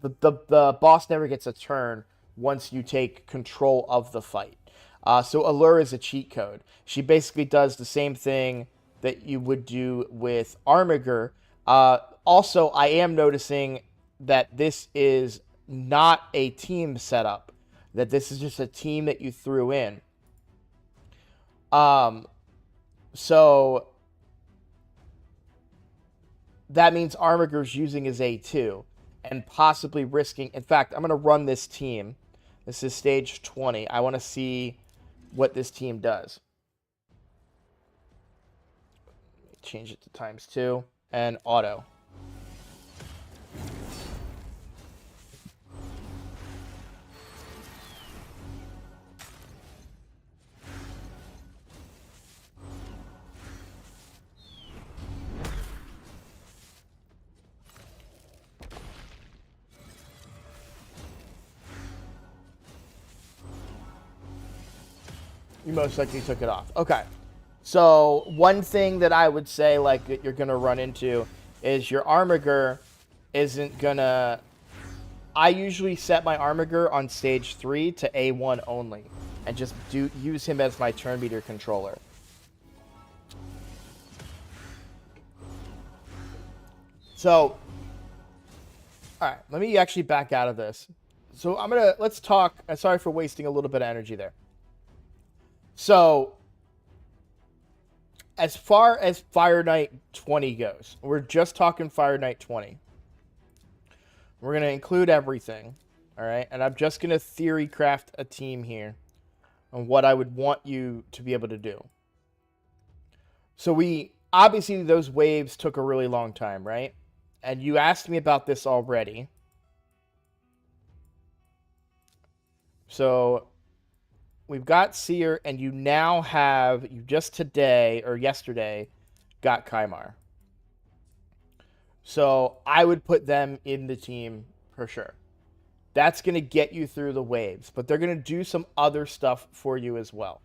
A: the boss never gets a turn once you take control of the fight. So Allure is a cheat code. She basically does the same thing that you would do with Armiger. Also, I am noticing that this is not a team setup, that this is just a team that you threw in. So that means Armiger's using his A2 and possibly risking. In fact, I'm going to run this team. This is stage 20. I want to see what this team does. Change it to ×2 and auto. You most likely took it off. Okay. So one thing that I would say, like, that you're going to run into is your Armiger isn't going to... I usually set my Armiger on stage 3 to A1 only and just use him as my turn meter controller. So, all right, let me actually back out of this. So let's talk. Sorry for wasting a little bit of energy there. So, as far as Fire Knight 20 goes, we're just talking Fire Knight 20. We're going to include everything, all right? And I'm just going to theory craft a team here on what I would want you to be able to do. So obviously, those waves took a really long time, right? And you asked me about this already. So we've got Seer, and you just today or yesterday got Kymar. So I would put them in the team for sure. That's going to get you through the waves, but they're going to do some other stuff for you as well.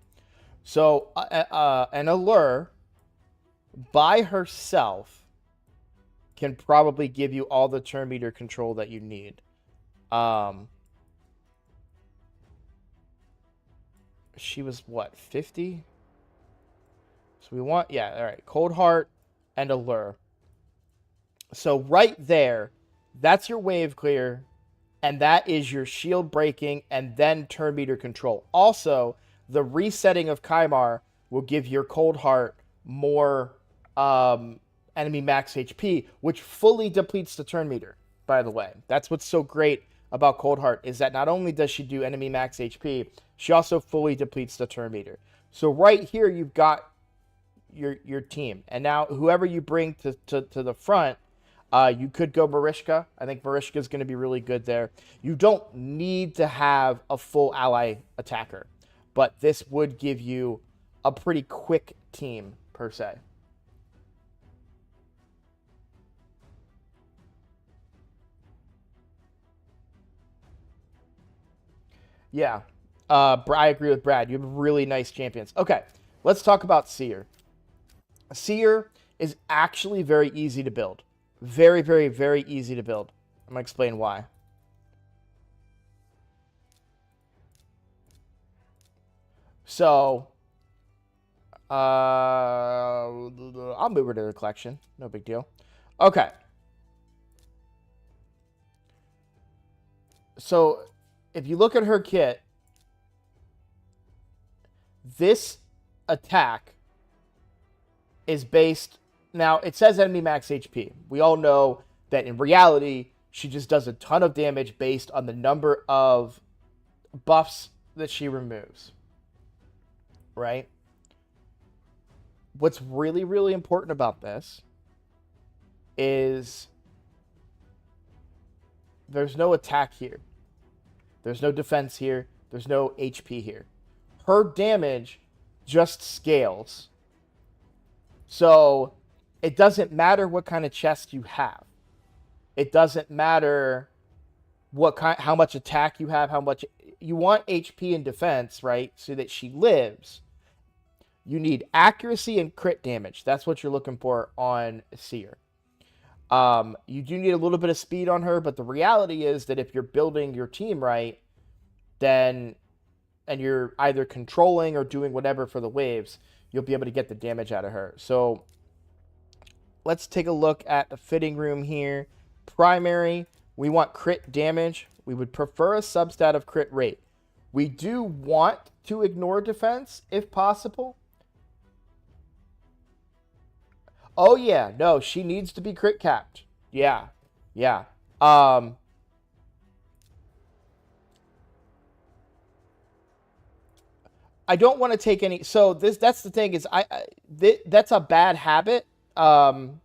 A: So an Allure by herself can probably give you all the turn meter control that you need. She was what, 50? So we want, yeah, all right, Cold Heart and Allure. So right there, that's your wave clear, and that is your shield breaking and then turn meter control. Also, the resetting of Kymar will give your Cold Heart more enemy max HP, which fully depletes the turn meter, by the way. That's what's so great about Cold Heart, is that not only does she do enemy max HP, she also fully depletes the turn meter. So right here, you've got your team. And now whoever you bring to the front, you could go Marishka. I think Marishka is going to be really good there. You don't need to have a full ally attacker, but this would give you a pretty quick team, per se. Yeah, I agree with Brad. You have really nice champions. Okay, let's talk about Seer. Seer is actually very easy to build. Very, very, very easy to build. I'm going to explain why. So, I'll move her to the collection. No big deal. Okay. So, if you look at her kit, this attack is based... Now, it says enemy max HP. We all know that in reality, she just does a ton of damage based on the number of buffs that she removes, right? What's really, really important about this is there's no attack here. There's no defense here. There's no HP here. Her damage just scales. So it doesn't matter what kind of chest you have. It doesn't matter how much attack you have, how much you want HP and defense, right? So that she lives. You need accuracy and crit damage. That's what you're looking for on Seer. You do need a little bit of speed on her, but the reality is that if you're building your team right, then and you're either controlling or doing whatever for the waves, you'll be able to get the damage out of her. So let's take a look at the fitting room here. Primary, we want crit damage. We would prefer a substat of crit rate. We do want to ignore defense if possible. Oh yeah, no, she needs to be crit capped. Yeah. I don't want to take any. So that's the thing is that's a bad habit. I'm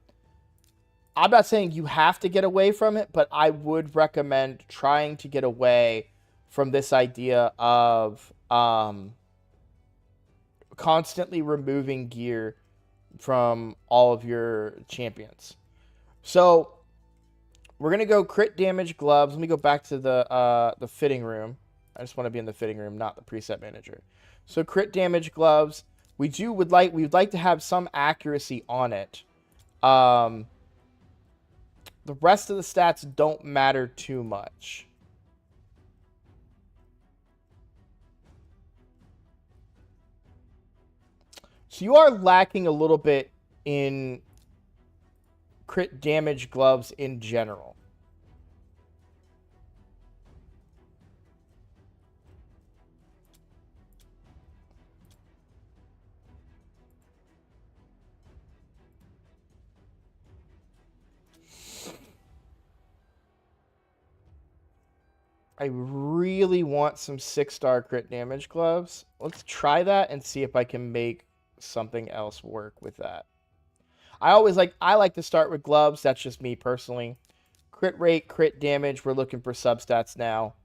A: not saying you have to get away from it, but I would recommend trying to get away from this idea of constantly removing gear from all of your champions. So we're gonna go crit damage gloves. Let me go back to the fitting room. I just want to be in the fitting room, not the preset manager. So crit damage gloves. We'd like to have some accuracy on it. The rest of the stats don't matter too much. So you are lacking a little bit in crit damage gloves in general. I really want some 6-star crit damage gloves. Let's try that and see if I can make something else work with that. I like to start with gloves. That's just me personally. Crit rate, crit damage. We're looking for substats now.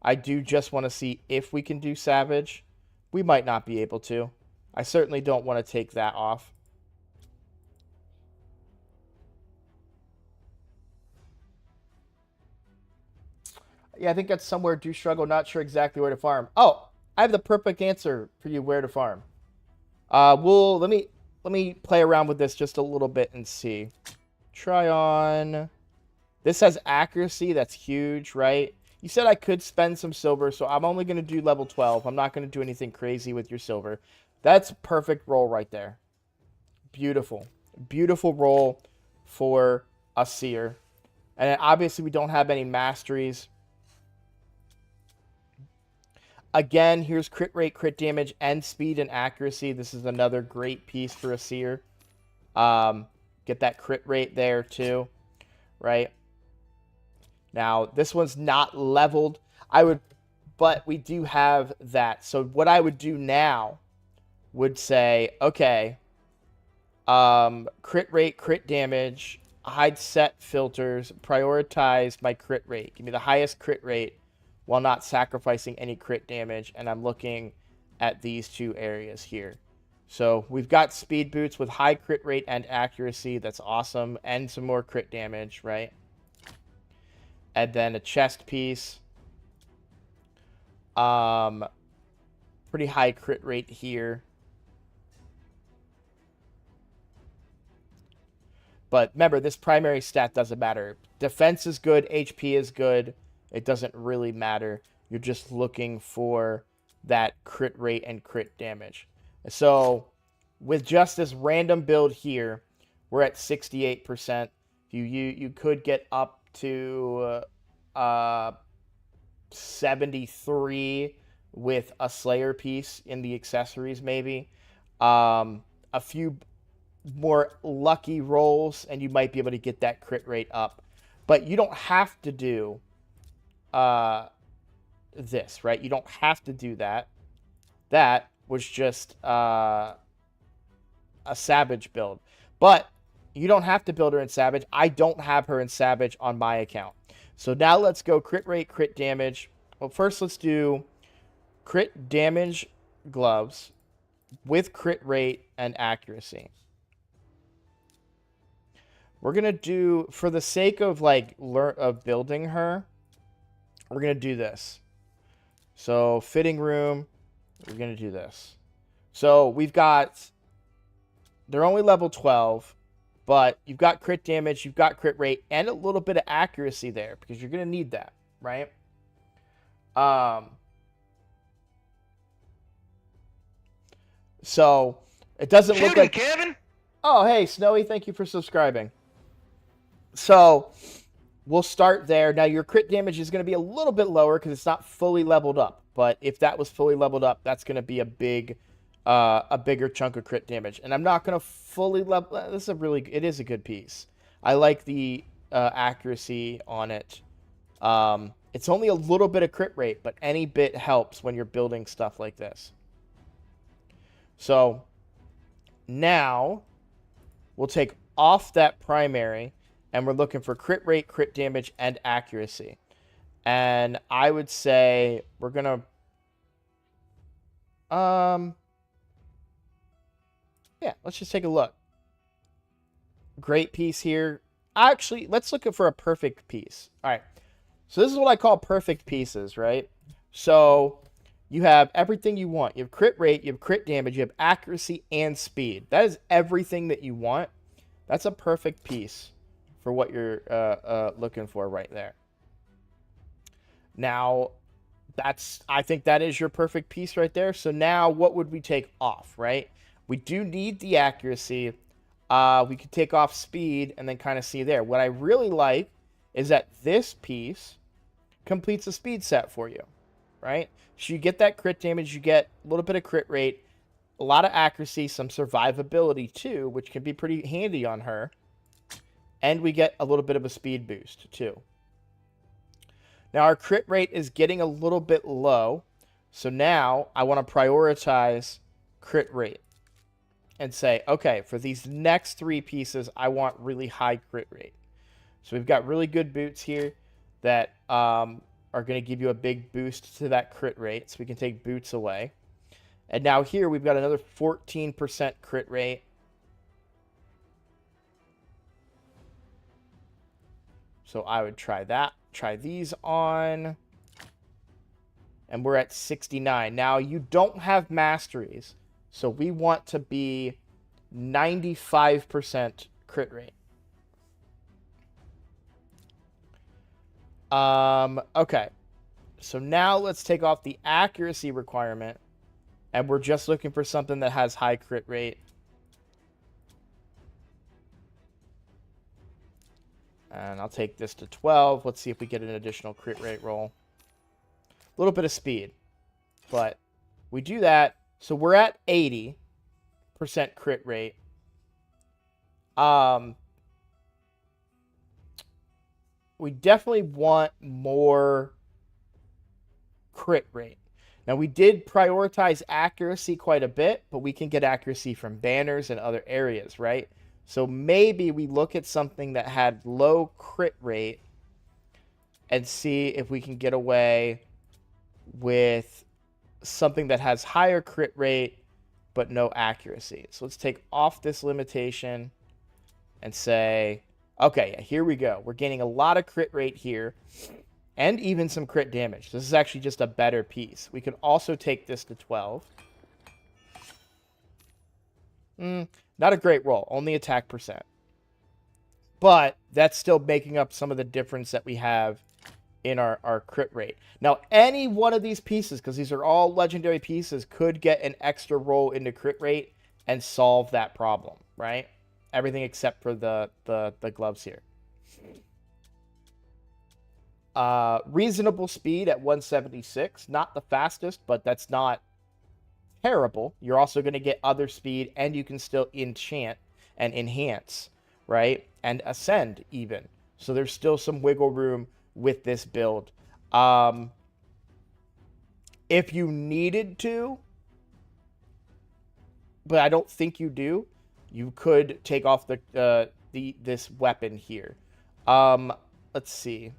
A: I do just want to see if we can do Savage. We might not be able to. I certainly don't want to take that off. Yeah, I think that's somewhere. Do struggle, not sure exactly where to farm. Oh, I have the perfect answer for you where to farm. Let me play around with this just a little bit and see. Try on. This has accuracy. That's huge, right? You said I could spend some silver, so I'm only going to do level 12. I'm not going to do anything crazy with your silver. That's perfect roll right there. Beautiful. Beautiful roll for a seer. And obviously we don't have any masteries. Again, here's crit rate, crit damage, and speed and accuracy. This is another great piece for a seer. Get that crit rate there too, right? Now, this one's not leveled. But we do have that. So what I would do now would say, okay, crit rate, crit damage, hide set filters, prioritize my crit rate. Give me the highest crit rate while not sacrificing any crit damage, and I'm looking at these two areas here. So we've got speed boots with high crit rate and accuracy. That's awesome. And some more crit damage, right? And then a chest piece. Pretty high crit rate here. But remember, this primary stat doesn't matter. Defense is good. HP is good. It doesn't really matter. You're just looking for that crit rate and crit damage. So with just this random build here, we're at 68%. You could get up to 73 with a Slayer piece in the accessories maybe. A few more lucky rolls, and you might be able to get that crit rate up. But you don't have to do this, right? You don't have to do that. That was just a Savage build. But you don't have to build her in Savage. I don't have her in Savage on my account. So now let's go crit rate, crit damage. Well, first let's do crit damage gloves with crit rate and accuracy. We're going to do, for the sake of building her, we're going to do this. So fitting room, we're going to do this. So we've got, they're only level 12, but you've got crit damage, you've got crit rate, and a little bit of accuracy there, because you're going to need that, right? So it doesn't look like...
B: Kevin?
A: Oh, hey, Snowy, thank you for subscribing. So we'll start there. Now, your crit damage is going to be a little bit lower because it's not fully leveled up. But if that was fully leveled up, that's going to be a bigger chunk of crit damage. And I'm not going to fully level... It is a good piece. I like the accuracy on it. It's only a little bit of crit rate, but any bit helps when you're building stuff like this. So now we'll take off that primary, and we're looking for crit rate, crit damage, and accuracy. And I would say we're going to... yeah, let's just take a look. Great piece here. Actually, let's look for a perfect piece. All right. So this is what I call perfect pieces, right? So you have everything you want. You have crit rate, you have crit damage, you have accuracy, and speed. That is everything that you want. That's a perfect piece for what you're looking for right there. Now, I think that is your perfect piece right there. So now what would we take off, right? We do need the accuracy. We could take off speed and then kind of see there. What I really like is that this piece completes a speed set for you, right? So you get that crit damage, you get a little bit of crit rate, a lot of accuracy, some survivability too, which can be pretty handy on her. And we get a little bit of a speed boost too. Now our crit rate is getting a little bit low. So now I want to prioritize crit rate and say, okay, for these next three pieces, I want really high crit rate. So we've got really good boots here that are going to give you a big boost to that crit rate. So we can take boots away. And now here we've got another 14% crit rate. So I would try that. Try these on. And we're at 69. Now you don't have masteries. So we want to be 95% crit rate. Okay. So now let's take off the accuracy requirement. And we're just looking for something that has high crit rate. And I'll take this to 12. Let's see if we get an additional crit rate roll. A little bit of speed. But we do that. So we're at 80% crit rate. We definitely want more crit rate. Now, we did prioritize accuracy quite a bit, but we can get accuracy from banners and other areas, right? So maybe we look at something that had low crit rate and see if we can get away with something that has higher crit rate but no accuracy. So let's take off this limitation and say, okay, here we go. We're gaining a lot of crit rate here and even some crit damage. This is actually just a better piece. We can also take this to 12. Not a great roll, only attack percent. But that's still making up some of the difference that we have in our crit rate. Now, any one of these pieces, because these are all legendary pieces, could get an extra roll into crit rate and solve that problem, right? Everything except for the gloves here. Reasonable speed at 176. Not the fastest, but that's not terrible. You're also going to get other speed, and you can still enchant and enhance, right? And ascend even So there's still some wiggle room with this build. Um, if you needed to, but I don't think you do, you could take off this weapon here. Let's see.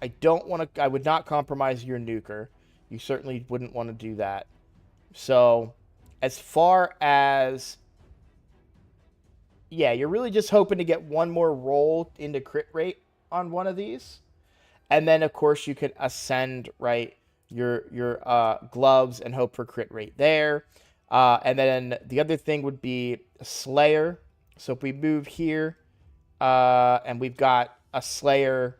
A: I would not compromise your nuker. You certainly wouldn't want to do that. So, as far as, yeah, you're really just hoping to get one more roll into crit rate on one of these. And then, of course, you could ascend, right, your gloves and hope for crit rate there. And then the other thing would be Slayer. So if we move here, and we've got a Slayer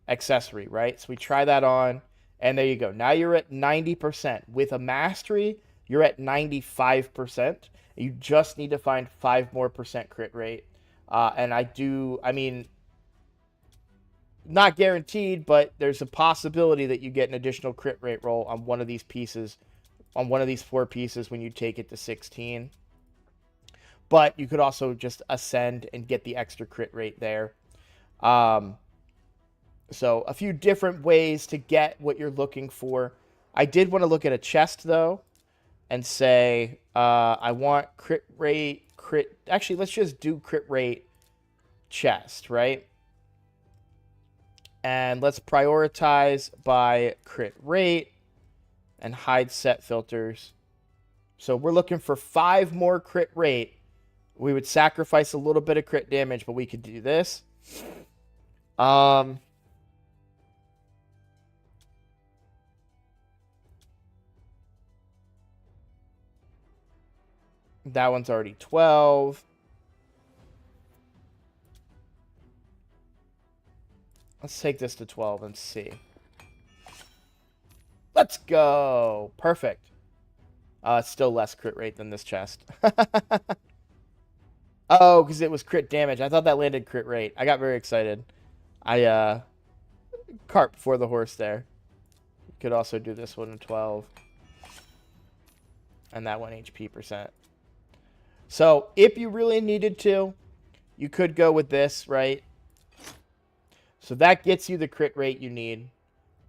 A: accessory, right? So we try that on, and there you go. Now you're at 90%. With a mastery, you're at 95%. You just need to find 5 more percent crit rate. And I mean, not guaranteed, but there's a possibility that you get an additional crit rate roll on one of these pieces, on one of these 4 pieces when you take it to 16. But you could also just ascend and get the extra crit rate there. So a few different ways to get what you're looking for. I did want to look at a chest, though, and say, I want crit rate, Actually, let's just do crit rate chest, right? And let's prioritize by crit rate and hide set filters. So we're looking for 5 more crit rate. We would sacrifice a little bit of crit damage, but we could do this. That one's already 12. Let's take this to 12 and see. Let's go. Perfect. It's still less crit rate than this chest. Oh, because it was crit damage. I thought that landed crit rate. I got very excited. Cart before the horse there. You could also do this one in 12. And that one HP percent. So, if you really needed to, you could go with this, right? So that gets you the crit rate you need.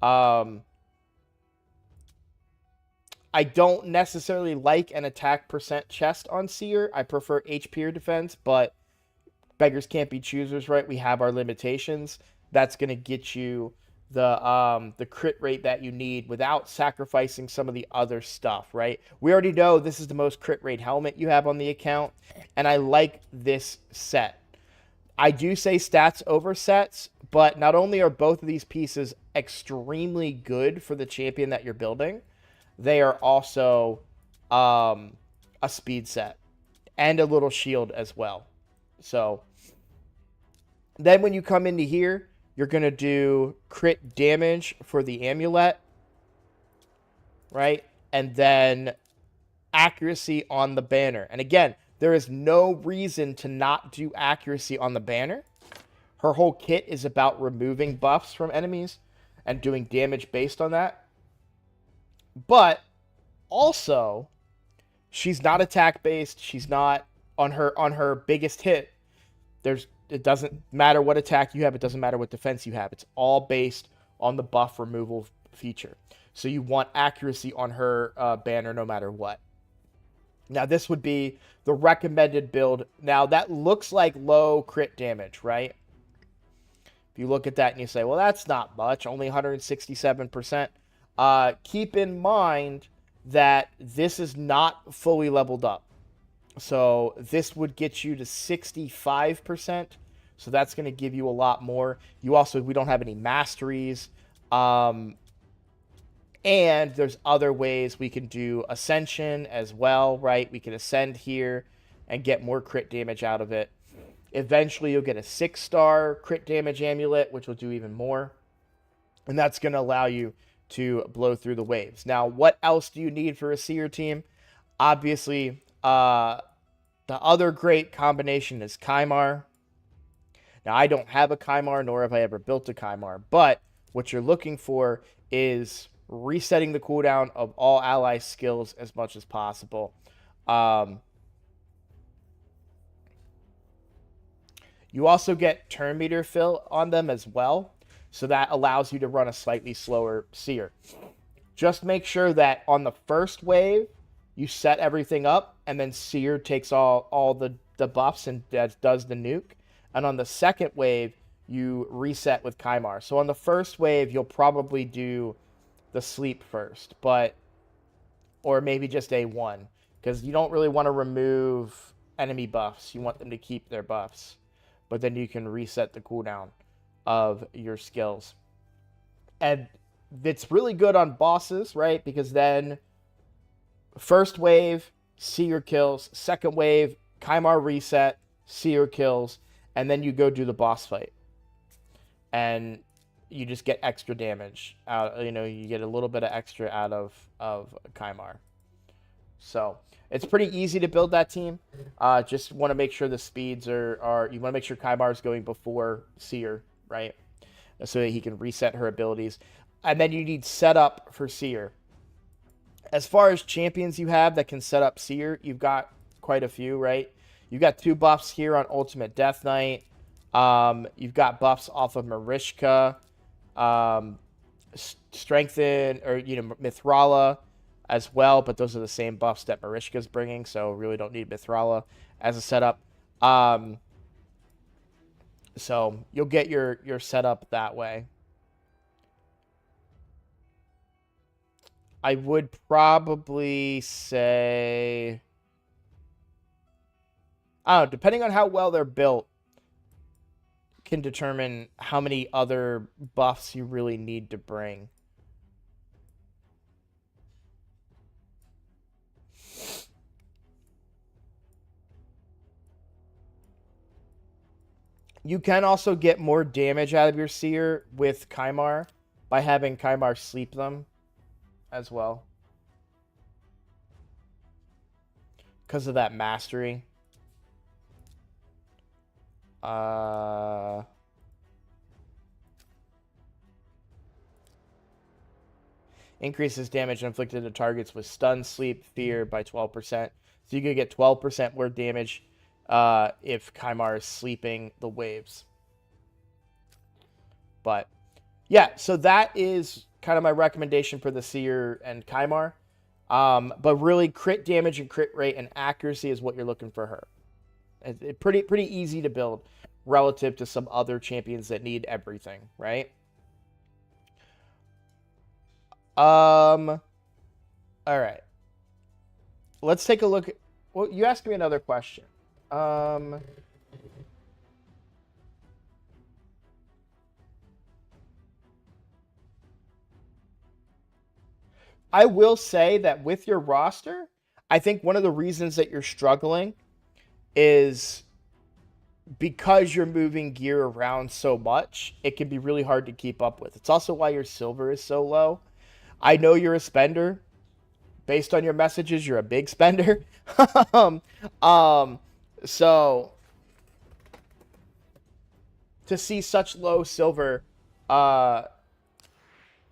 A: I don't necessarily like an attack percent chest on Seer. I prefer HP or defense, but beggars can't be choosers, right? We have our limitations. That's going to get you the crit rate that you need without sacrificing some of the other stuff, right? We already know this is the most crit rate helmet you have on the account, and I like this set. I do say stats over sets, but not only are both of these pieces extremely good for the champion that you're building, they are also a speed set and a little shield as well. So then when you come into here, you're going to do crit damage for the amulet, right? And then accuracy on the banner. And again, there is no reason to not do accuracy on the banner. Her whole kit is about removing buffs from enemies and doing damage based on that. But also, she's not attack based. She's not on her biggest hit. It doesn't matter what attack you have. It doesn't matter what defense you have. It's all based on the buff removal feature. So you want accuracy on her banner no matter what. Now, this would be the recommended build. Now, that looks like low crit damage, right? If you look at that and you say, well, that's not much, only 167%. Keep in mind that this is not fully leveled up. So this would get you to 65%. So that's going to give you a lot more. We don't have any masteries. And there's other ways we can do ascension as well, right? We can ascend here and get more crit damage out of it. Eventually, you'll get a 6-star crit damage amulet, which will do even more. And that's going to allow you to blow through the waves. Now, what else do you need for a Seer team? Obviously, the other great combination is Kymar. Now, I don't have a Kymar, nor have I ever built a Kymar. But what you're looking for is resetting the cooldown of all ally skills as much as possible. You also get turn meter fill on them as well, so that allows you to run a slightly slower seer. Just make sure that on the first wave, you set everything up, and then seer takes all the buffs and does the nuke. And on the second wave, you reset with Kymar. So on the first wave, you'll probably do the sleep first, or maybe just A1, because you don't really want to remove enemy buffs. You want them to keep their buffs, but then you can reset the cooldown of your skills. And it's really good on bosses, right? Because then first wave, seer kills. Second wave, Kymar reset, seer kills. And then you go do the boss fight. And you just get extra damage out. You get a little bit of extra out of Kymar. So it's pretty easy to build that team. Just want to make sure the speeds are you want to make sure Kymar is going before Seer, right? So that he can reset her abilities. And then you need setup for Seer. As far as champions you have that can set up Seer, you've got quite a few, right? You've got 2 buffs here on Ultimate Death Knight. You've got buffs off of Marishka. Strengthen, or Mithrala as well, but those are the same buffs that Marishka's bringing, so really don't need Mithrala as a setup. So you'll get your setup that way. I would probably say, I don't know, depending on how well they're built, can determine how many other buffs you really need to bring. You can also get more damage out of your Seer with Kymar by having Kymar sleep them as well. Because of that mastery. Increases damage inflicted to targets with stun, sleep, fear by 12%. So you could get 12% more damage if Kymar is sleeping the waves. But yeah, so that is kind of my recommendation for the Seer and Kymar. But really, crit damage and crit rate and accuracy is what you're looking for her. It's pretty easy to build relative to some other champions that need everything, right? All right. Let's take a look. Well, you asked me another question. I will say that with your roster, I think one of the reasons that you're struggling is because you're moving gear around so much, it can be really hard to keep up with. It's also why your silver is so low. I know you're a spender. Based on your messages, you're a big spender. So to see such low silver, not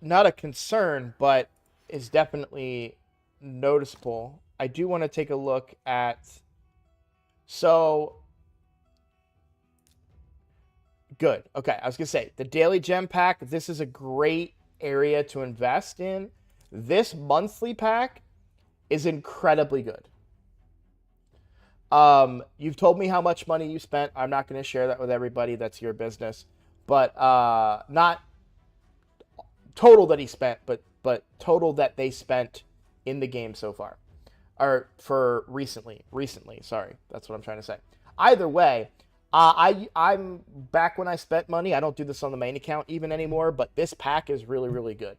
A: a concern, but is definitely noticeable. I do want to take a look at, so good. Okay, I was gonna say the daily gem pack. This is a great area to invest in. This monthly pack is incredibly good. You've told me how much money you spent. I'm not going to share that with everybody. That's your business. But not total that he spent, but total that they spent in the game so far, or for recently. Sorry, that's what I'm trying to say. Either way, I'm back when I spent money. I don't do this on the main account even anymore, but this pack is really good.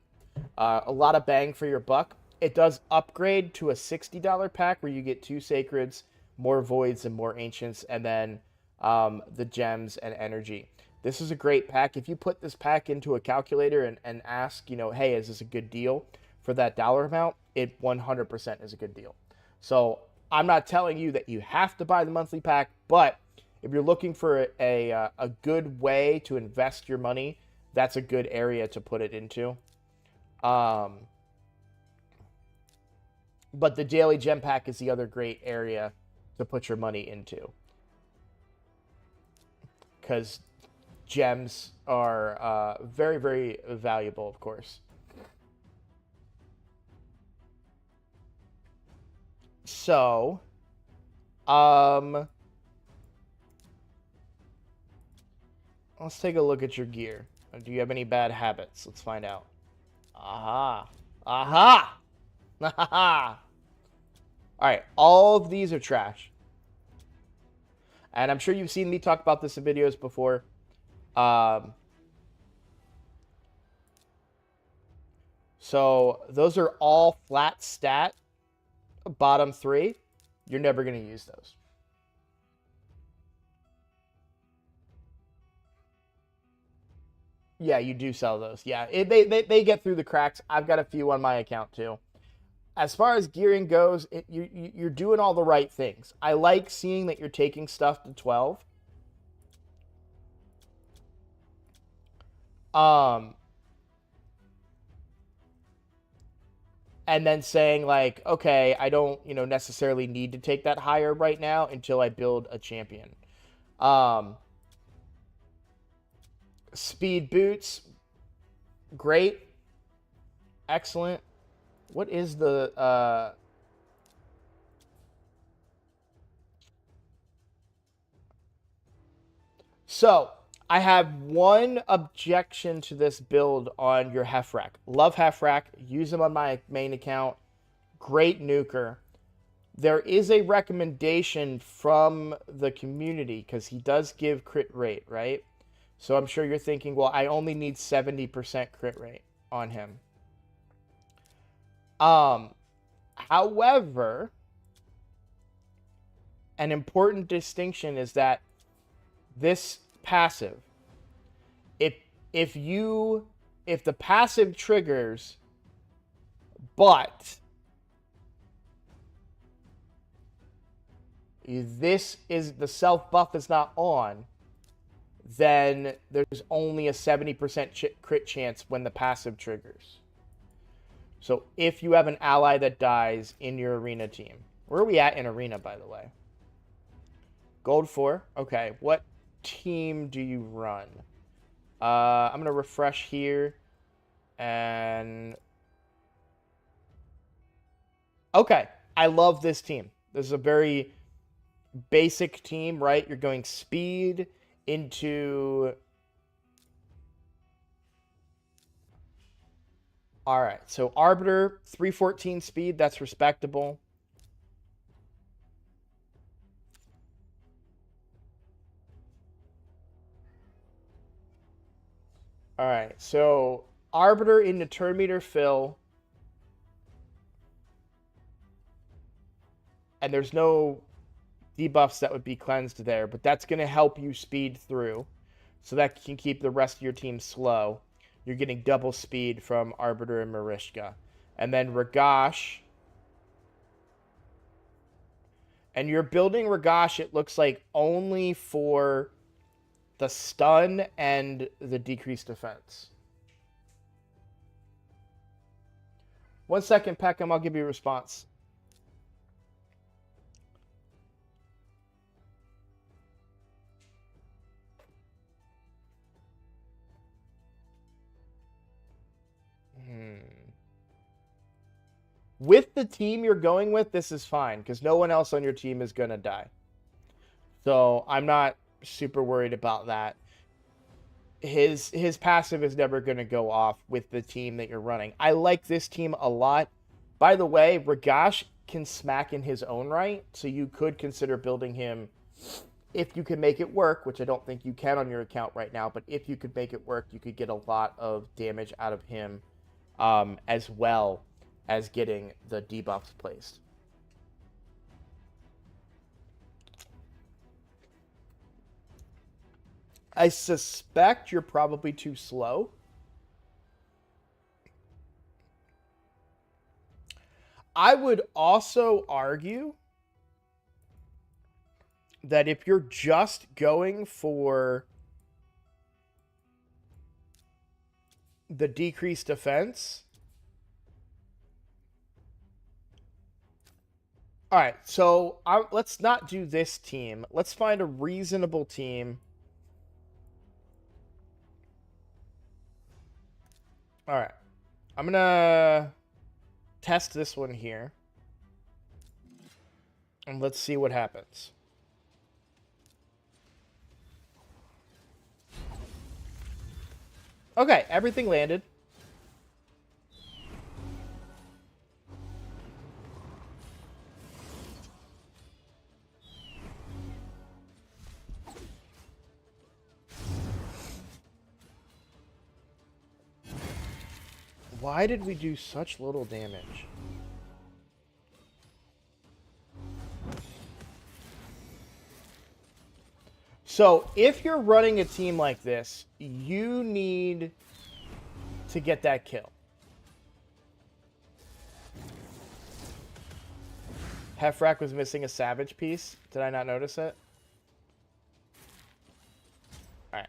A: A lot of bang for your buck. It does upgrade to a $60 pack where you get 2 sacreds, more voids, and more ancients, and then the gems and energy. This is a great pack. If you put this pack into a calculator and ask, hey, is this a good deal for that dollar amount? It 100% is a good deal. So I'm not telling you that you have to buy the monthly pack, but if you're looking for a good way to invest your money, that's a good area to put it into. But the daily gem pack is the other great area to put your money into. because gems are very, very valuable, of course. So, let's take a look at your gear. Do you have any bad habits? Let's find out. Aha. Aha! Aha! Alright, all of these are trash. And I'm sure you've seen me talk about this in videos before. So those are all flat stat. Bottom 3. You're never going to use those. Yeah, you do sell those. Yeah, they get through the cracks. I've got a few on my account too. As far as gearing goes, you're doing all the right things. I like seeing that you're taking stuff to 12. And then saying like, okay, I don't, necessarily need to take that higher right now until I build a champion. Speed boots, great, excellent. What is the So, I have one objection to this build on your Hefrack. Love Hefrack. Use them on my main account. Great nuker. There is a recommendation from the community because he does give crit rate, right? So I'm sure you're thinking, well, I only need 70% crit rate on him. However, an important distinction is that this passive, if the passive triggers, but this is the self buff is not on, then there's only a 70% crit chance when the passive triggers. So if you have an ally that dies in your arena team, where are we at in arena, by the way? Gold 4. Okay, what team do you run? I'm going to refresh here. And... okay, I love this team. This is a very basic team, right? You're going speed into... all right, so Arbiter, 314 speed. That's respectable. All right, so Arbiter into turn meter fill. And there's no debuffs that would be cleansed there, but that's going to help you speed through. So that can keep the rest of your team slow. You're getting double speed from Arbiter and Marishka. And then Ragash. And you're building Ragash, it looks like, only for the stun and the decreased defense. 1 second, Peckham. I'll give you a response. With the team you're going with, this is fine, because no one else on your team is going to die. So I'm not super worried about that. His passive is never going to go off with the team that you're running. I like this team a lot. By the way, Ragash can smack in his own right, so you could consider building him if you can make it work, which I don't think you can on your account right now, but if you could make it work, you could get a lot of damage out of him, as well as getting the debuffs placed. I suspect you're probably too slow. I would also argue that if you're just going for the decreased defense... all right, so let's not do this team. Let's find a reasonable team All right. I'm going to test this one here. And let's see what happens. Okay, everything landed. Why did we do such little damage? So, if you're running a team like this, you need to get that kill. Hefrak was missing a Savage piece. Did I not notice it? Alright.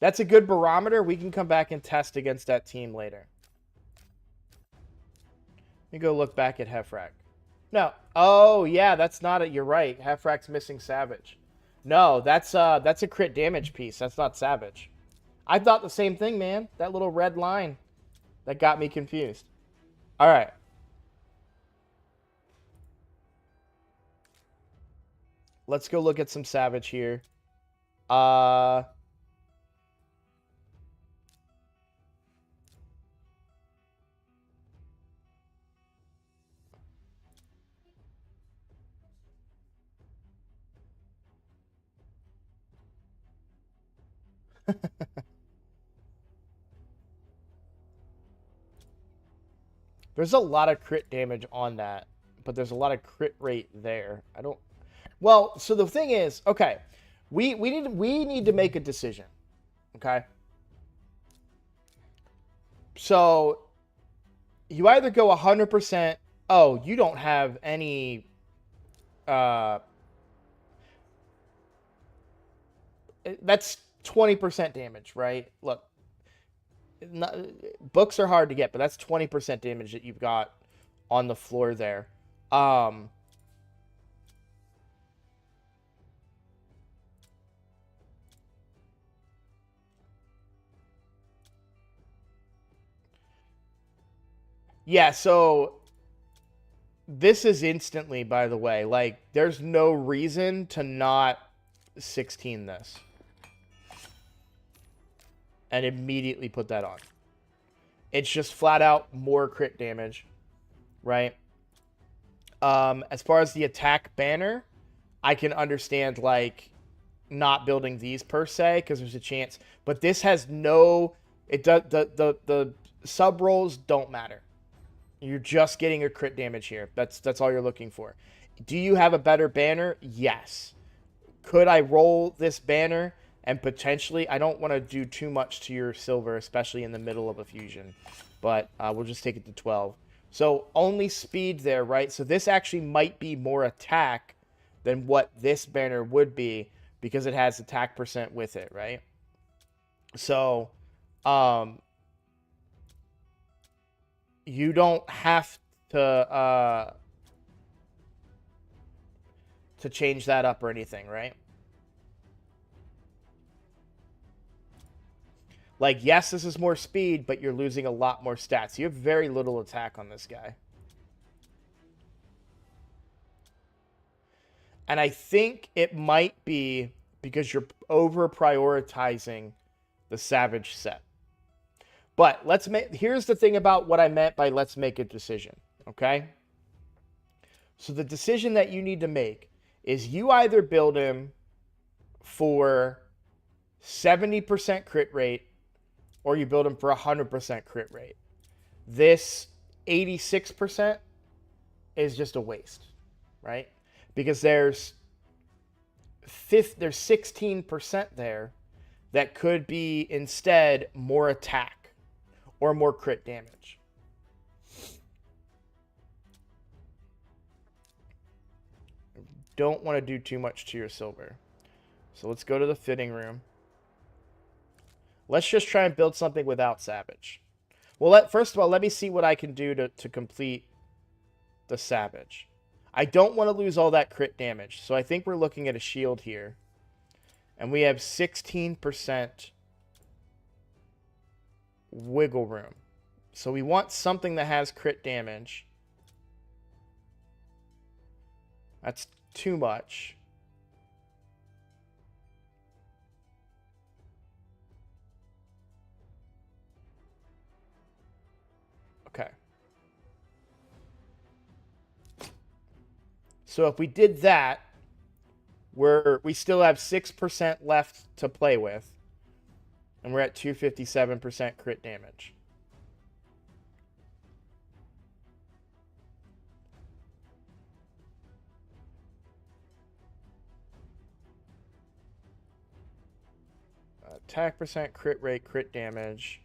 A: That's a good barometer. We can come back and test against that team later. Let me go look back at Hefrak. No. Oh, yeah, that's not it. You're right. Hefrak's missing Savage. No, that's a crit damage piece. That's not Savage. I thought the same thing, man. That little red line. That got me confused. Alright. Let's go look at some Savage here. There's a lot of crit damage on that, but there's a lot of crit rate there. I don't... Well, so the thing is, okay, we need to make a decision, okay? So you either go 100%. Oh, you don't have any. That's 20% damage, right? Look, books are hard to get, but that's 20% damage that you've got on the floor there. Yeah, so this is instantly, by the way. Like, there's no reason to not 16 this. And immediately put that on. It's just flat out more crit damage, right? As far as the attack banner, I can understand, like, not building these per se, because there's a chance. But this has no... It does the sub rolls don't matter. You're just getting a crit damage here. That's all you're looking for. Do you have a better banner? Yes. Could I roll this banner and potentially... I don't want to do too much to your silver, especially in the middle of a fusion. But we'll just take it to 12. So only speed there, right? So this actually might be more attack than what this banner would be because it has attack percent with it, right? So... you don't have to change that up or anything, right? Like, yes, this is more speed, but you're losing a lot more stats. You have very little attack on this guy. And I think it might be because you're over-prioritizing the Savage set. But here's the thing about what I meant by let's make a decision, okay? So the decision that you need to make is you either build him for 70% crit rate or you build him for 100% crit rate. This 86% is just a waste, right? Because there's 16% there that could be instead more attack or more crit damage. Don't want to do too much to your silver. So let's go to the fitting room. Let's just try and build something without Savage. Well, first of all, let me see what I can do to complete the Savage. I don't want to lose all that crit damage. So I think we're looking at a shield here. And we have 16% wiggle room. So we want something that has crit damage. That's too much. Okay. So if we did that, we still have 6% left to play with. And we're at 257% crit damage. Attack percent, crit rate, crit damage.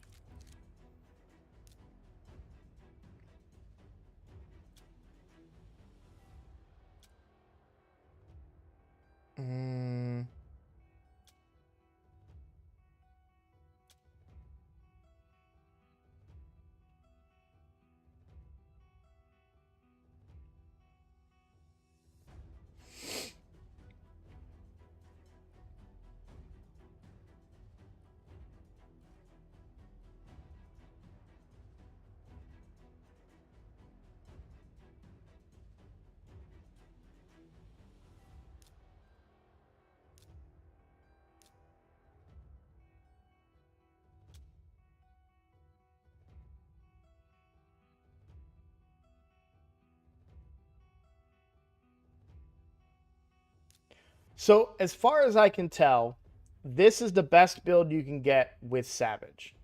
A: So, as far as I can tell, this is the best build you can get with Savage.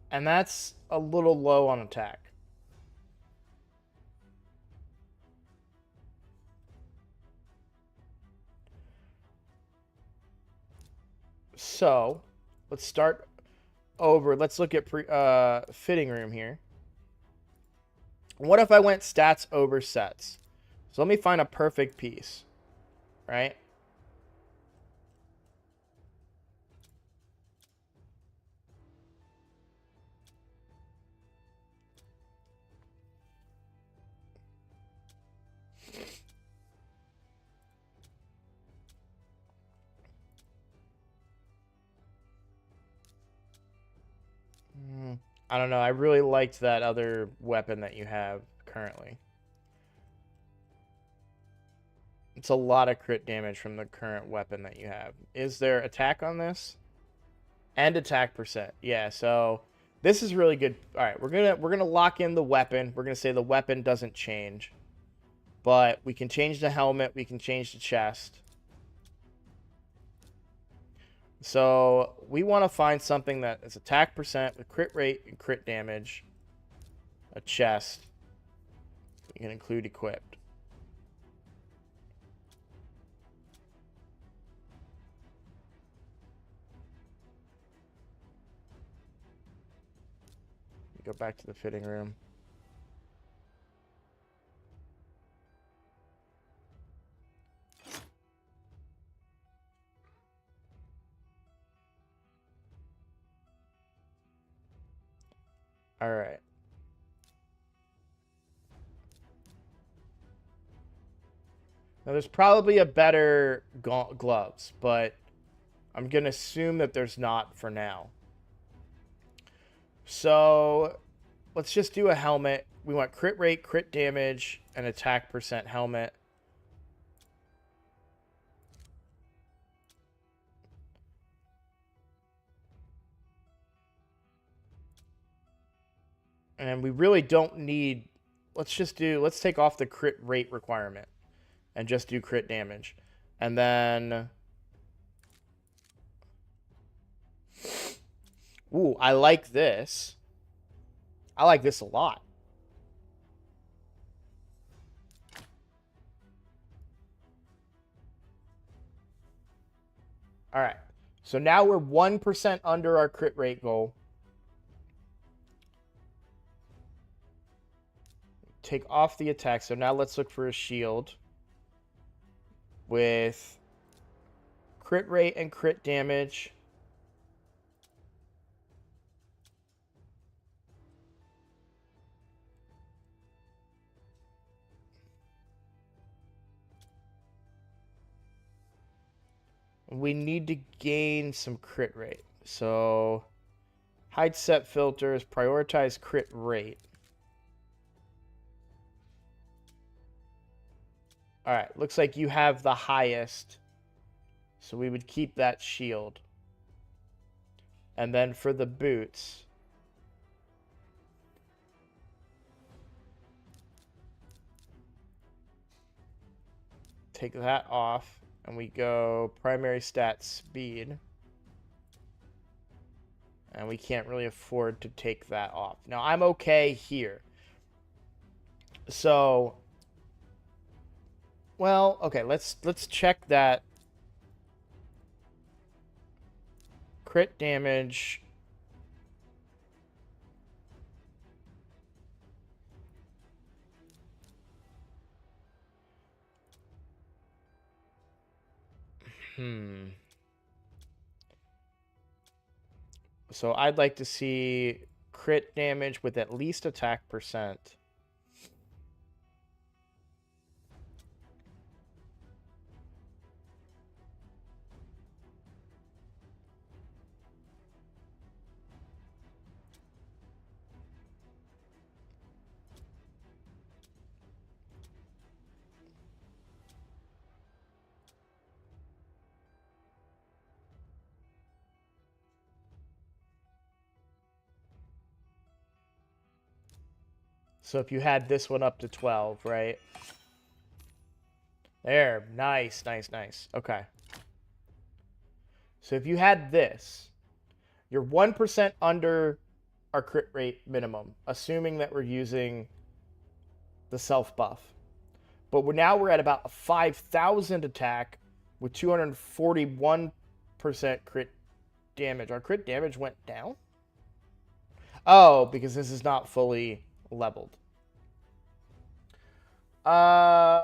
A: And that's a little low on attack. So, let's start over. Let's look at fitting room here. What if I went stats over sets? So let me find a perfect piece, right? I don't know. I really liked that other weapon that you have currently. It's a lot of crit damage from the current weapon that you have. Is there attack on this? And attack percent. Yeah, so this is really good. All right, we're gonna lock in the weapon. We're gonna say the weapon doesn't change, but we can change the helmet. We can change the chest. So we want to find something that is attack percent with crit rate and crit damage. A chest. We can include equipped. Go back to the fitting room. All right. Now, there's probably a better gloves, but I'm going to assume that there's not for now. So let's just do a helmet. We want crit rate, crit damage, and attack percent helmet. And we really don't need... Let's take off the crit rate requirement and just do crit damage. And then... Ooh, I like this. I like this a lot. All right. So now we're 1% under our crit rate goal. Take off the attack. So now let's look for a shield with crit rate and crit damage. We need to gain some crit rate. So, hide set filters, prioritize crit rate. All right, looks like you have the highest. So we would keep that shield. And then for the boots, take that off, and we go primary stat speed. And we can't really afford to take that off. Now, I'm okay here. So, well, okay, let's check that crit damage. So I'd like to see crit damage with at least attack percent. So if you had this one up to 12, right? There, nice, nice, nice. Okay. So if you had this, you're 1% under our crit rate minimum, assuming that we're using the self buff. But we're at about a 5,000 attack with 241% crit damage. Our crit damage went down? Oh, because this is not fully leveled. I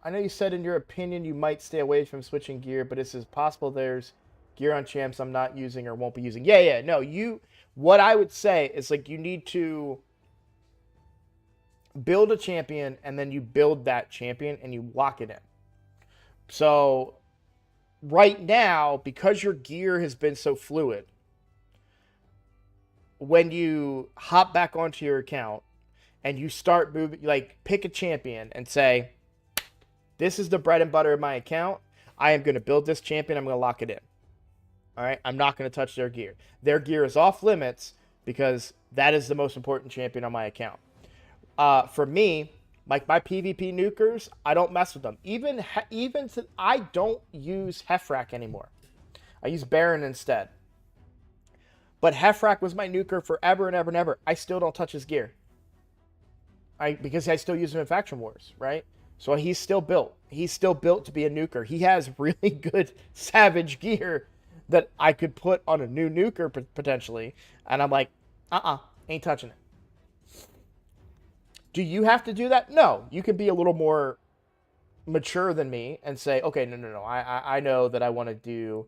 A: know you said in your opinion you might stay away from switching gear, but it's possible there's gear on champs I'm not using or won't be using. Yeah, no, what I would say is like you need to build a champion and then you build that champion and you lock it in. So right now, because your gear has been so fluid, when you hop back onto your account and you start moving, like pick a champion and say, this is the bread and butter of my account. I am going to build this champion. I'm going to lock it in. All right. I'm not going to touch their gear. Their gear is off limits because that is the most important champion on my account. For me, like my PvP nukers, I don't mess with them. I don't use Hefrak anymore. I use Baron instead. But Hefrak was my nuker forever and ever and ever. I still don't touch his gear. Because I still use him in Faction Wars, right? So he's still built. He's still built to be a nuker. He has really good Savage gear that I could put on a new nuker potentially. And I'm like, ain't touching it. Do you have to do that? No. You can be a little more mature than me and say, okay, no. I know that I want to do,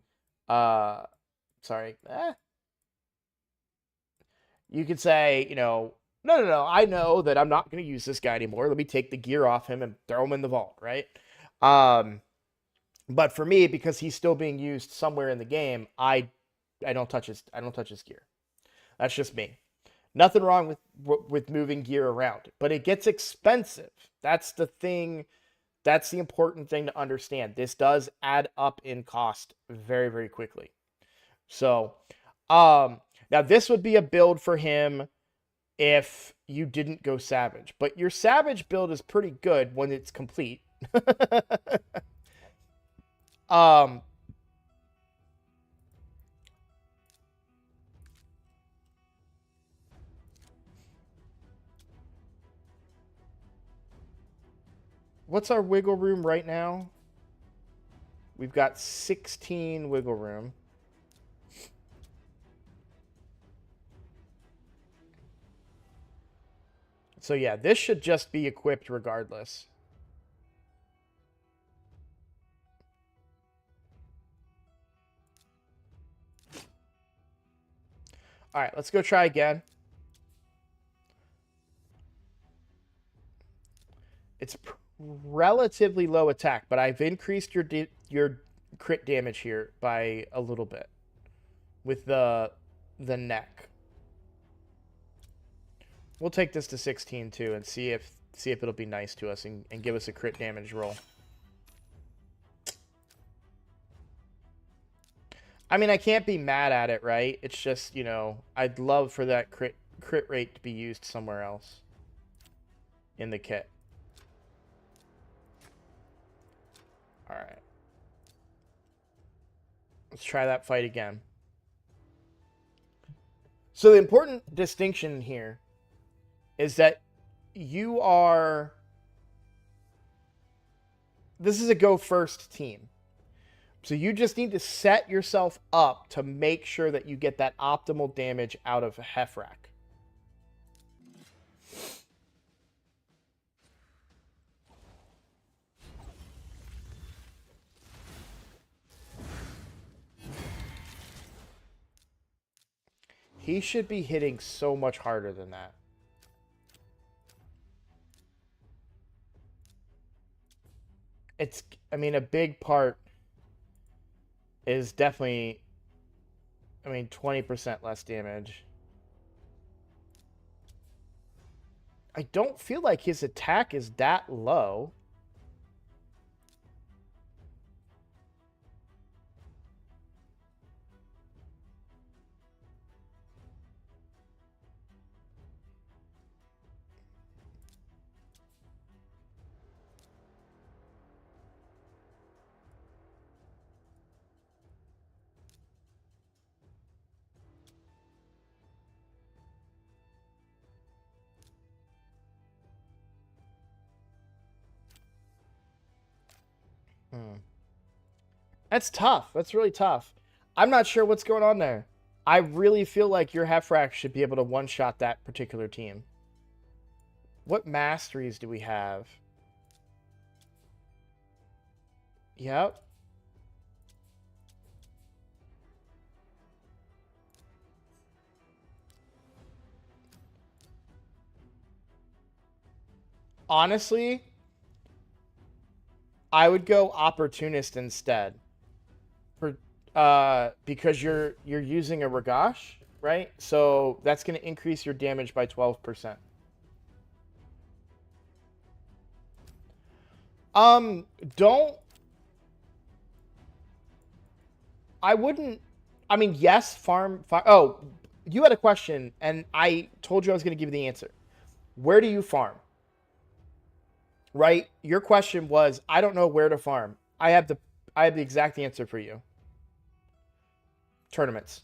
A: You could say, no. I know that I'm not going to use this guy anymore. Let me take the gear off him and throw him in the vault, right? But for me, because he's still being used somewhere in the game, I don't touch his gear. That's just me. Nothing wrong with moving gear around, but it gets expensive. That's the thing. That's the important thing to understand. This does add up in cost very, very quickly. So, now this would be a build for him if you didn't go Savage. But your Savage build is pretty good when it's complete. What's our wiggle room right now? We've got 16 wiggle room. So yeah, this should just be equipped regardless. All right, let's go try again. It's relatively low attack, but I've increased your crit damage here by a little bit with the neck. We'll take this to 16 too and see if it'll be nice to us and give us a crit damage roll. I mean, I can't be mad at it, right? It's just, you know, I'd love for that crit rate to be used somewhere else in the kit. All right. Let's try that fight again. So the important distinction here is that you are... This is a go first team. So you just need to set yourself up to make sure that you get that optimal damage out of Hefrak. He should be hitting so much harder than that. It's, I mean, a big part is definitely, I mean, 20% less damage. I don't feel like his attack is that low. That's tough. That's really tough. I'm not sure what's going on there. I really feel like your Hefrak should be able to one-shot that particular team. What masteries do we have? Yep. Honestly, I would go opportunist instead. For because you're using a Ragash, right? So that's going to increase your damage by 12%. Don't... I wouldn't... I mean, yes, farm... Oh, you had a question, and I told you I was going to give you the answer. Where do you farm? Right? Your question was, I don't know where to farm. I have the exact answer for you. Tournaments.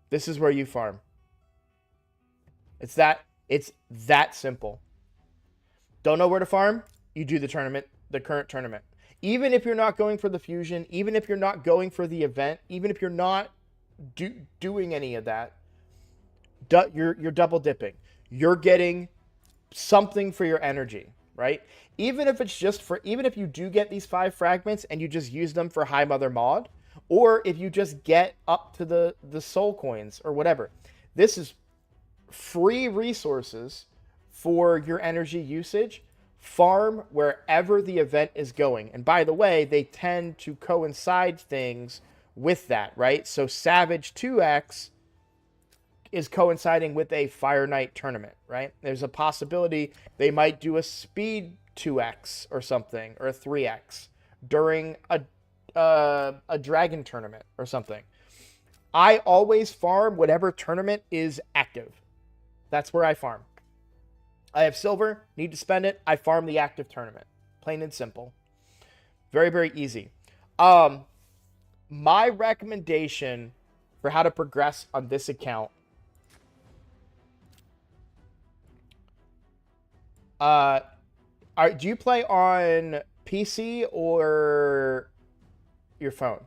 A: This is where you farm. It's that simple. Don't know where to farm? You do the tournament, the current tournament. Even if you're not going for the fusion, even if you're not going for the event, even if you're not doing any of that, you're double dipping. You're getting something for your energy, right? Even if it's just for, even if you do get these 5 fragments and you just use them for High Mother Mod, or if you just get up to the soul coins or whatever, this is free resources for your energy usage. Farm wherever the event is going. And by the way, they tend to coincide things with that, right? So Savage 2X is coinciding with a Fire Knight tournament, right? There's a possibility they might do a Speed 2X or something, or a 3X during a Dragon tournament or something. I always farm whatever tournament is active. That's where I farm. I have silver, need to spend it. I farm the active tournament. Plain and simple. Very, very easy. My recommendation for how to progress on this account. Do you play on PC or your phone?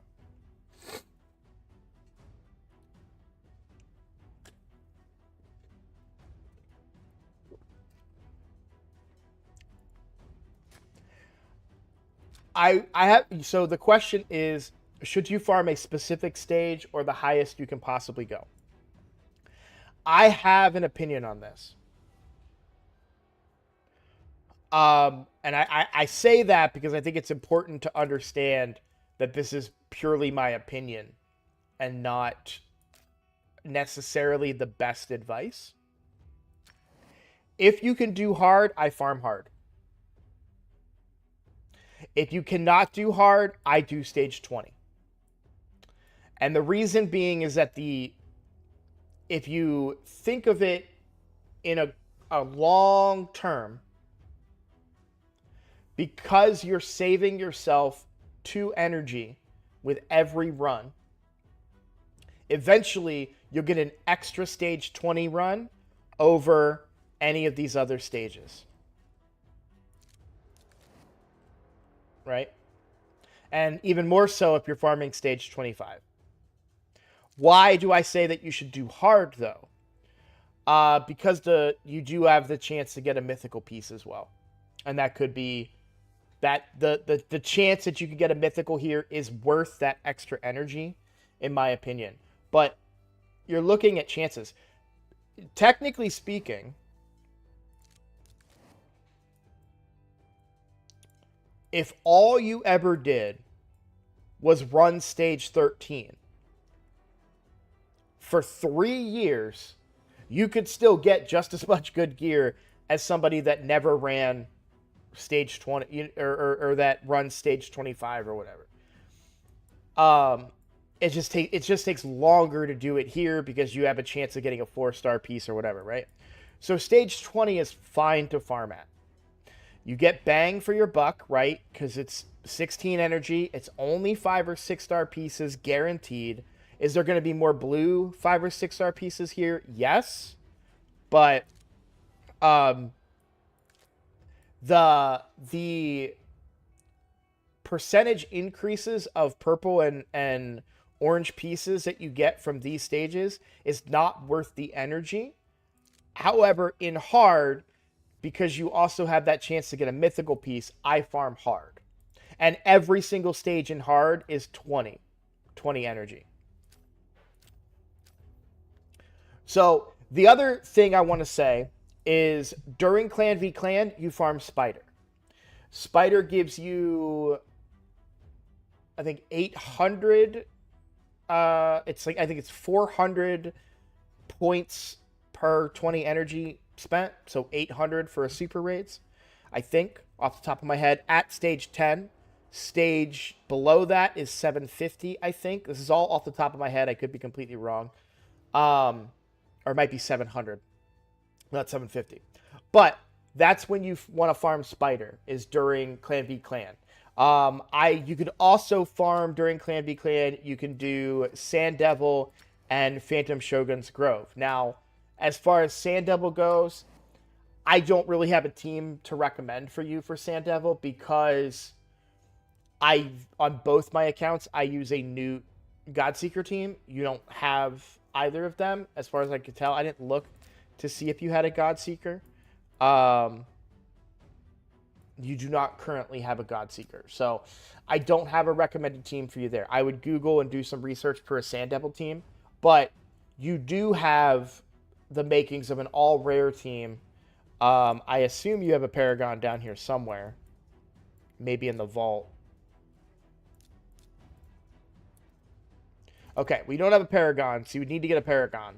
A: I have, so the question is, should you farm a specific stage or the highest you can possibly go? I have an opinion on this. And I say that because I think it's important to understand that this is purely my opinion and not necessarily the best advice. If you can do hard, I farm hard. If you cannot do hard, I do stage 20. And the reason being is that if you think of it in a long term, because you're saving yourself 2 energy with every run, eventually you'll get an extra stage 20 run over any of these other stages. Right? And even more so if you're farming stage 25. Why do I say that you should do hard, though? Because you do have the chance to get a mythical piece as well. And that could be that the chance that you could get a mythical here is worth that extra energy, in my opinion. But you're looking at chances. Technically speaking, if all you ever did was run stage 13 for 3 years, you could still get just as much good gear as somebody that never ran stage 20 or that runs stage 25 or whatever. It just takes longer to do it here because you have a chance of getting a 4-star piece or whatever, right? So stage 20 is fine to farm at. You get bang for your buck, right? Because it's 16 energy. It's only 5 or 6-star pieces guaranteed. Is there going to be more blue 5 or 6-star pieces here? Yes. But the percentage increases of purple and orange pieces that you get from these stages is not worth the energy. However, in hard, because you also have that chance to get a mythical piece, I farm hard. And every single stage in hard is 20 energy. So the other thing I want to say is during Clan v Clan, you farm Spider. Spider gives you, I think, 800. I think it's 400 points per 20 energy spent. So 800 for a super raids, I think, off the top of my head, at stage 10. Stage below that is 750, I think. This is all off the top of my head. I could be completely wrong. Or it might be 700. Not 750. But that's when you want to farm Spider, is during Clan v Clan. You could also farm during Clan v Clan. You can do Sand Devil and Phantom Shogun's Grove. Now, as far as Sand Devil goes, I don't really have a team to recommend for you for Sand Devil because on both my accounts, I use a new Godseeker team. You don't have either of them, as far as I could tell. I didn't look to see if you had a Godseeker. You do not currently have a Godseeker. So I don't have a recommended team for you there. I would Google and do some research for a Sand Devil team. But you do have the makings of an all-rare team. I assume you have a Paragon down here somewhere. Maybe in the vault. Okay, we don't have a Paragon, so you would need to get a Paragon.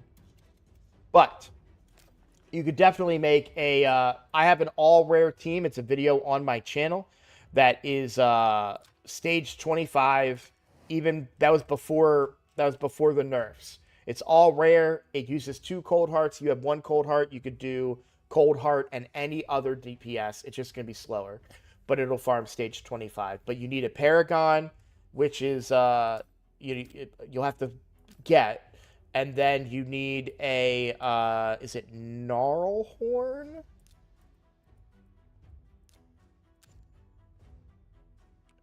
A: But you could definitely make a... I have an all-rare team. It's a video on my channel that is stage 25. Even that was before the nerfs. It's all rare. It uses 2 cold hearts. You have 1 cold heart. You could do cold heart and any other DPS. It's just going to be slower, but it'll farm stage 25. But you need a Paragon, which is you'll have to get, and then you need a is it Gnarlhorn?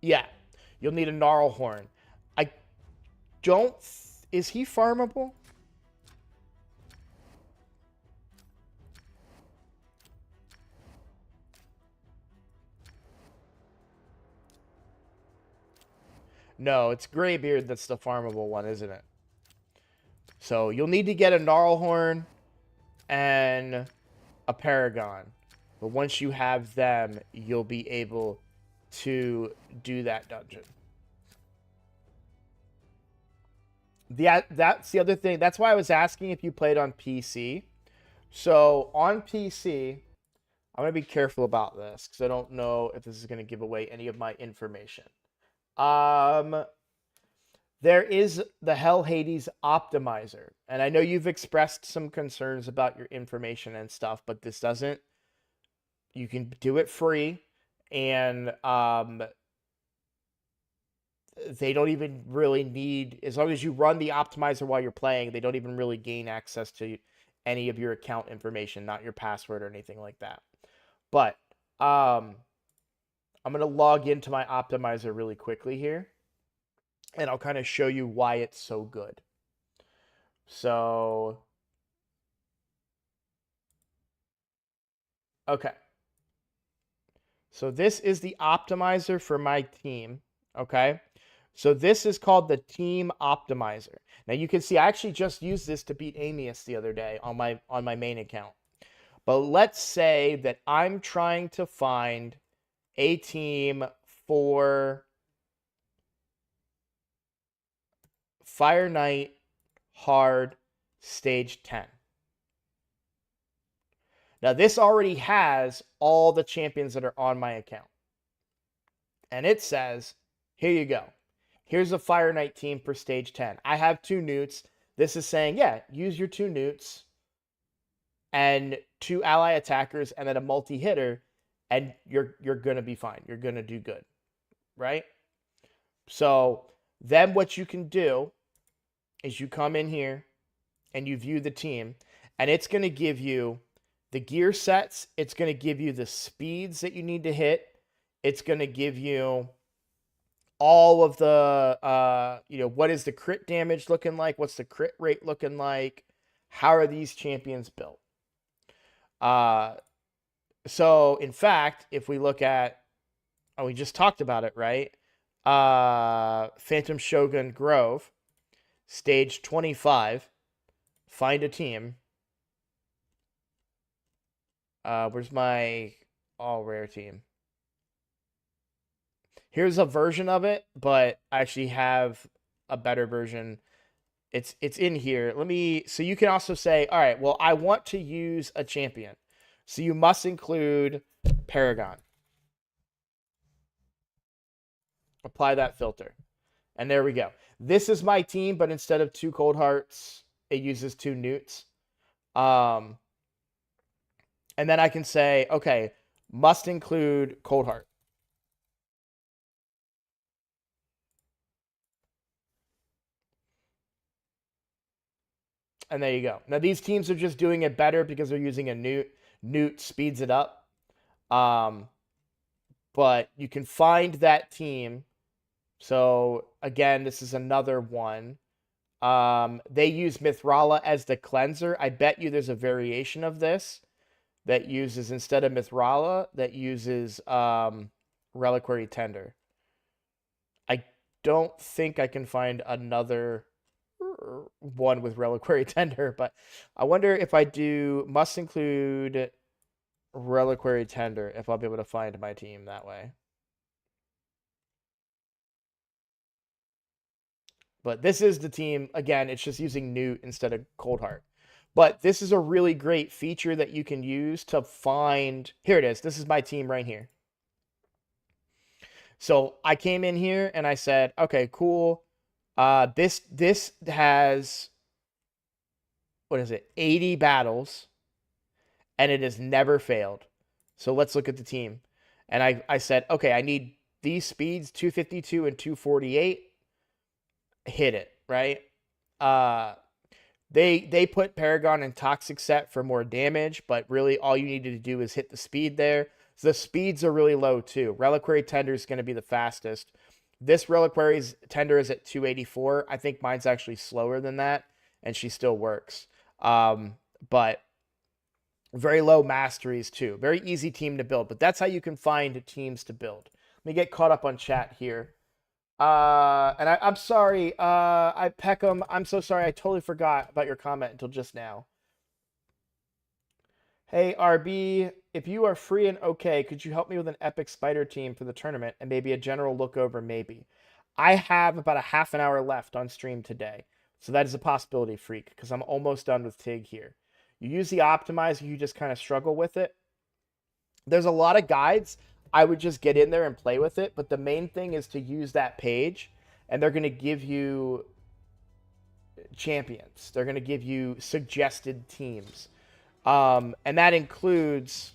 A: Yeah, you'll need a Gnarlhorn. I don't. Is he farmable? No, it's Greybeard that's the farmable one, isn't it? So you'll need to get a Gnarlhorn and a Paragon. But once you have them, you'll be able to do that dungeon. That's the other thing. That's why I was asking if you played on PC. So on PC, I'm gonna be careful about this because I don't know if this is gonna give away any of my information. Um, there is the Hell Hades optimizer, and I know you've expressed some concerns about your information and stuff, but this doesn't. You can do it free, and they don't even really need, as long as you run the optimizer while you're playing, they don't even really gain access to any of your account information, not your password or anything like that. But I'm going to log into my optimizer really quickly here, and I'll kind of show you why it's so good. So, okay. So this is the optimizer for my team, okay? So this is called the team optimizer. Now you can see I actually just used this to beat Amius the other day on my main account. But let's say that I'm trying to find a team for Fire Knight Hard Stage 10. Now this already has all the champions that are on my account. And it says, here you go. Here's a Fire Knight team for Stage 10. I have 2 newts. This is saying, yeah, use your 2 newts and 2 ally attackers and then a multi-hitter, and you're going to be fine. You're going to do good, right? So then what you can do is you come in here and you view the team, and it's going to give you the gear sets. It's going to give you the speeds that you need to hit. It's going to give you all of the, what is the crit damage looking like? What's the crit rate looking like? How are these champions built? So in fact, if we look at, we just talked about it, right? Phantom Shogun Grove, stage 25, find a team. Where's my all rare team? Here's a version of it, but I actually have a better version. It's in here. So you can also say, all right, well, I want to use a champion. So you must include Paragon. Apply that filter. And there we go. This is my team, but instead of 2 cold hearts, it uses 2 newts. And then I can say, okay, must include cold heart. And there you go. Now these teams are just doing it better because they're using a newt. Newt speeds it up. But you can find that team. So again, this is another one. They use Mithrala as the cleanser. I bet you there's a variation of this that uses, instead of Mithrala, that uses Reliquary Tender. I don't think I can find another one with Reliquary Tender, but I wonder if I do must include Reliquary Tender, if I'll be able to find my team that way. But this is the team. Again, it's just using Newt instead of Cold Heart. But this is a really great feature that you can use to find. Here it is. This is my team right here. So I came in here and I said, okay, cool. This has, what is it, 80 battles, and it has never failed. So let's look at the team. And I said, okay, I need these speeds, 252 and 248. Hit it, right? They put Paragon in Toxic Set for more damage, but really all you needed to do is hit the speed there. So the speeds are really low too. Reliquary Tender is going to be the fastest. This Reliquary's Tender is at 284. I think mine's actually slower than that, and she still works. But very low masteries too. Very easy team to build, but that's how you can find teams to build. Let me get caught up on chat here. And I'm sorry, Peckham, I'm so sorry. I totally forgot about your comment until just now. Hey, RB, if you are free and okay, could you help me with an epic spider team for the tournament and maybe a general look over, maybe? I have about a half an hour left on stream today, so that is a possibility, Freak, because I'm almost done with Tig here. You use the optimizer, you just kind of struggle with it. There's a lot of guides. I would just get in there and play with it, but the main thing is to use that page, and they're going to give you champions. They're going to give you suggested teams. And that includes.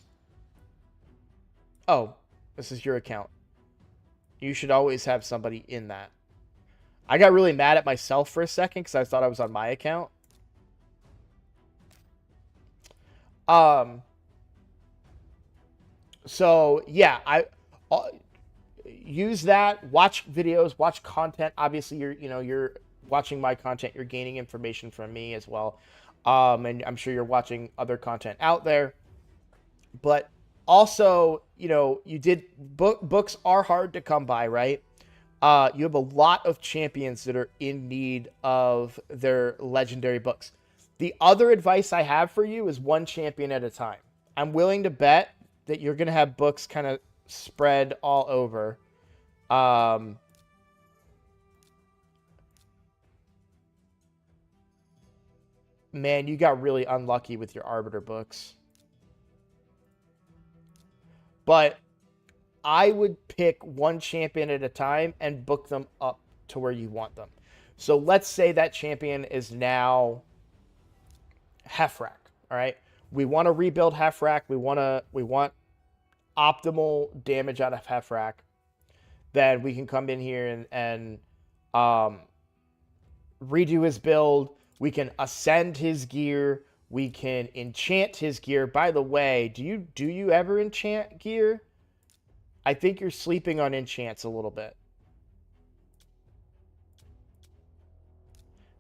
A: Oh, this is your account. You should always have somebody in that. I got really mad at myself for a second because I thought I was on my account. Um. So yeah, use that. Watch videos. Watch content. Obviously, you're watching my content. You're gaining information from me as well. And I'm sure you're watching other content out there. But also, you did books are hard to come by, right? You have a lot of champions that are in need of their legendary books. The other advice I have for you is one champion at a time. I'm willing to bet that you're going to have books kind of spread all over. Man, you got really unlucky with your Arbiter books. But I would pick one champion at a time and book them up to where you want them. So let's say that champion is now Hefrak. All right. We want to rebuild Hefrak. We want optimal damage out of Hefrak. Then we can come in here and redo his build. We can ascend his gear. We can enchant his gear. By the way, do you ever enchant gear? I think you're sleeping on enchants a little bit.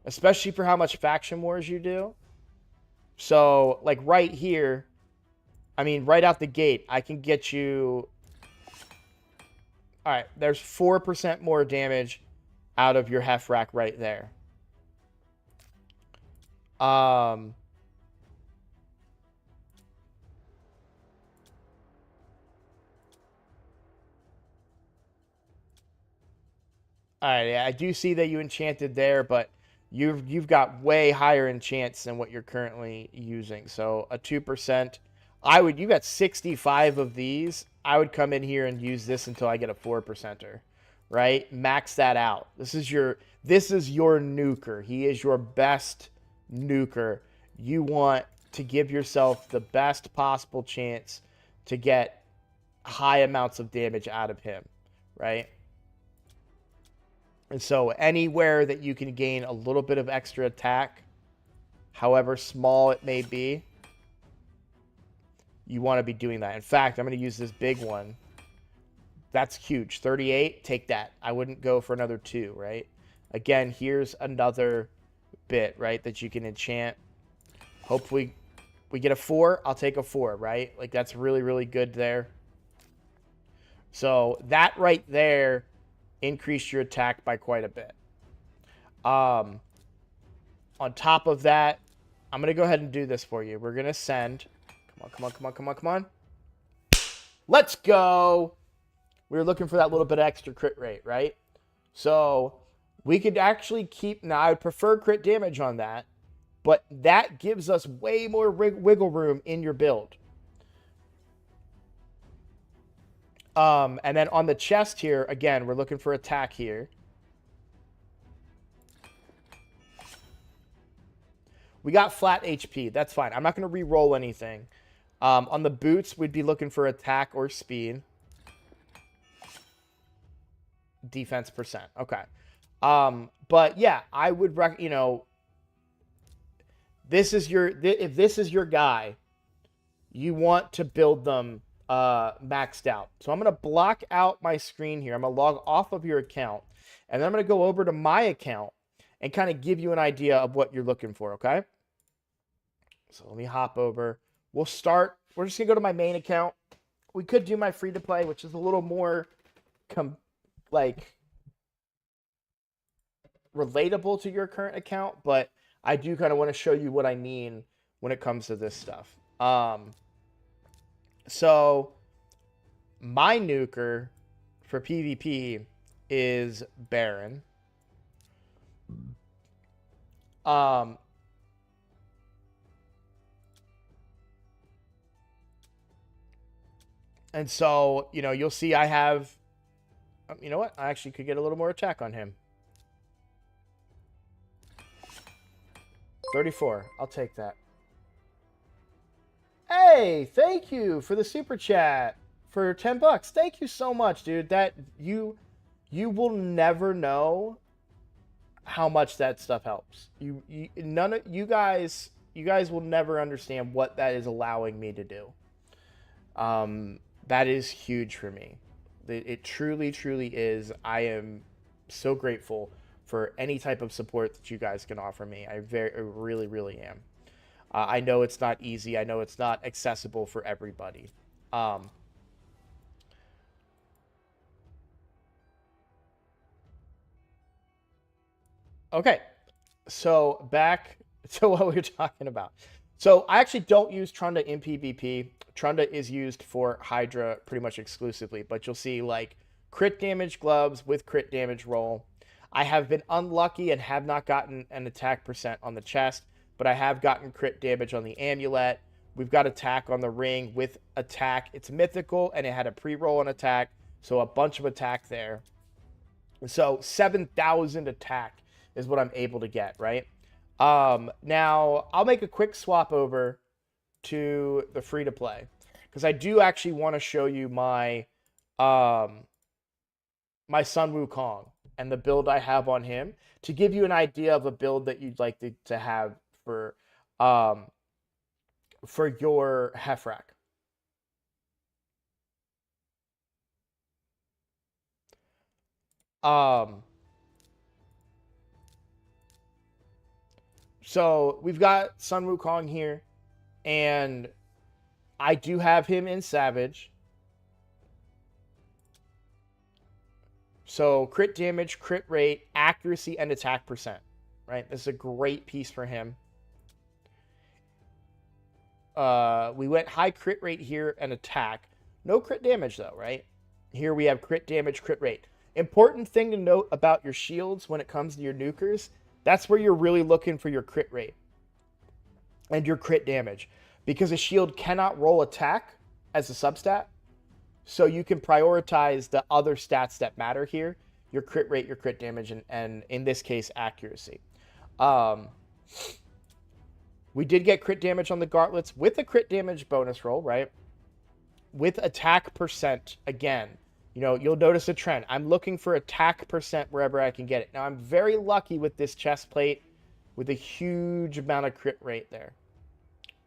A: Especially for how much faction wars you do. So, like right here, I mean, right out the gate, I can get you... All right, there's 4% more damage out of your Hefrak right there. All right, yeah, I do see that you enchanted there, but you've got way higher enchants than what you're currently using. So a 2%, you got 65 of these. I would come in here and use this until I get a 4%er, right? Max that out. This is your nuker. He is your best nuker. You want to give yourself the best possible chance to get high amounts of damage out of him, right? And so anywhere that you can gain a little bit of extra attack, however small it may be, you want to be doing that. In fact, I'm going to use this big one. That's huge. 38, take that. I wouldn't go for another 2, right? Again, here's another bit, right, that you can enchant. Hopefully we get a 4. I'll take a 4, right? Like, that's really, really good there. So that right there increased your attack by quite a bit. On top of that, I'm going to go ahead and do this for you. We're going to send... Come on. Let's go! We were looking for that little bit of extra crit rate, right? So we could actually keep... Now, I would prefer crit damage on that, but that gives us way more wiggle room in your build. And then on the chest here, again, we're looking for attack here. We got flat HP. That's fine. I'm not going to re-roll anything. On the boots, we'd be looking for attack or speed. Defense percent. Okay. But yeah, I would if this is your guy, you want to build them maxed out. So I'm going to block out my screen here. I'm going to log off of your account. And then I'm going to go over to my account and kind of give you an idea of what you're looking for, okay? So let me hop over. We're just going to go to my main account. We could do my free-to-play, which is a little more, relatable to your current account, but I do kind of want to show you what I mean when it comes to this stuff. So my nuker for PvP is Baron. Um, and so, you know, you'll see I have, you know what? I actually could get a little more attack on him. 34. I'll take that. Hey, thank you for the super chat for 10 bucks. Thank you so much, dude. That you will never know how much that stuff helps. None of you guys will never understand what that is allowing me to do. That is huge for me. It truly is. I am so grateful for any type of support that you guys can offer me. I really am. I know it's not easy. I know it's not accessible for everybody. Okay, so back to what we were talking about. So I actually don't use Trunda in PvP. Trunda is used for Hydra pretty much exclusively, but you'll see like crit damage gloves with crit damage roll. I have been unlucky and have not gotten an attack percent on the chest, but I have gotten crit damage on the amulet. We've got attack on the ring with attack. It's mythical and it had a pre-roll on attack, so a bunch of attack there. So 7,000 attack is what I'm able to get, right? Now, I'll make a quick swap over to the free-to-play because I do actually want to show you my my Sun Wukong and the build I have on him to give you an idea of a build that you'd like to have for your Hefrak. So we've got Sun Wukong here, and I do have him in Savage. So crit damage, crit rate, accuracy, and attack percent. Right? This is a great piece for him. We went high crit rate here and attack. No crit damage though, right? Here we have crit damage, crit rate. Important thing to note about your shields when it comes to your nukers, that's where you're really looking for your crit rate and your crit damage, because a shield cannot roll attack as a substat. So you can prioritize the other stats that matter here, your crit rate, your crit damage, and in this case, accuracy. We did get crit damage on the gauntlets with a crit damage bonus roll, right? With attack percent, again, you know, you'll notice a trend. I'm looking for attack percent wherever I can get it. Now, I'm very lucky with this chest plate with a huge amount of crit rate there.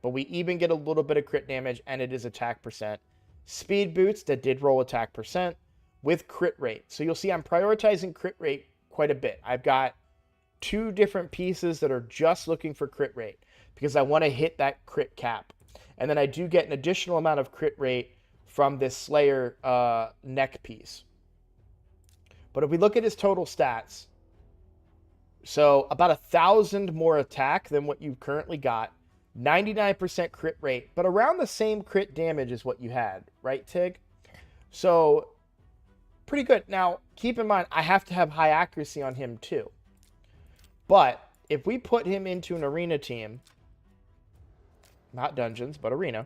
A: But we even get a little bit of crit damage, and it is attack percent. Speed boots that did roll attack percent with crit rate. So you'll see I'm prioritizing crit rate quite a bit. I've got 2 different pieces that are just looking for crit rate because I want to hit that crit cap. And then I do get an additional amount of crit rate from this Slayer neck piece. But if we look at his total stats, so about 1,000 more attack than what you currently got, 99% crit rate, but around the same crit damage as what you had, right, Tig? So pretty good. Now, keep in mind, I have to have high accuracy on him too. But if we put him into an arena team, not dungeons, but arena,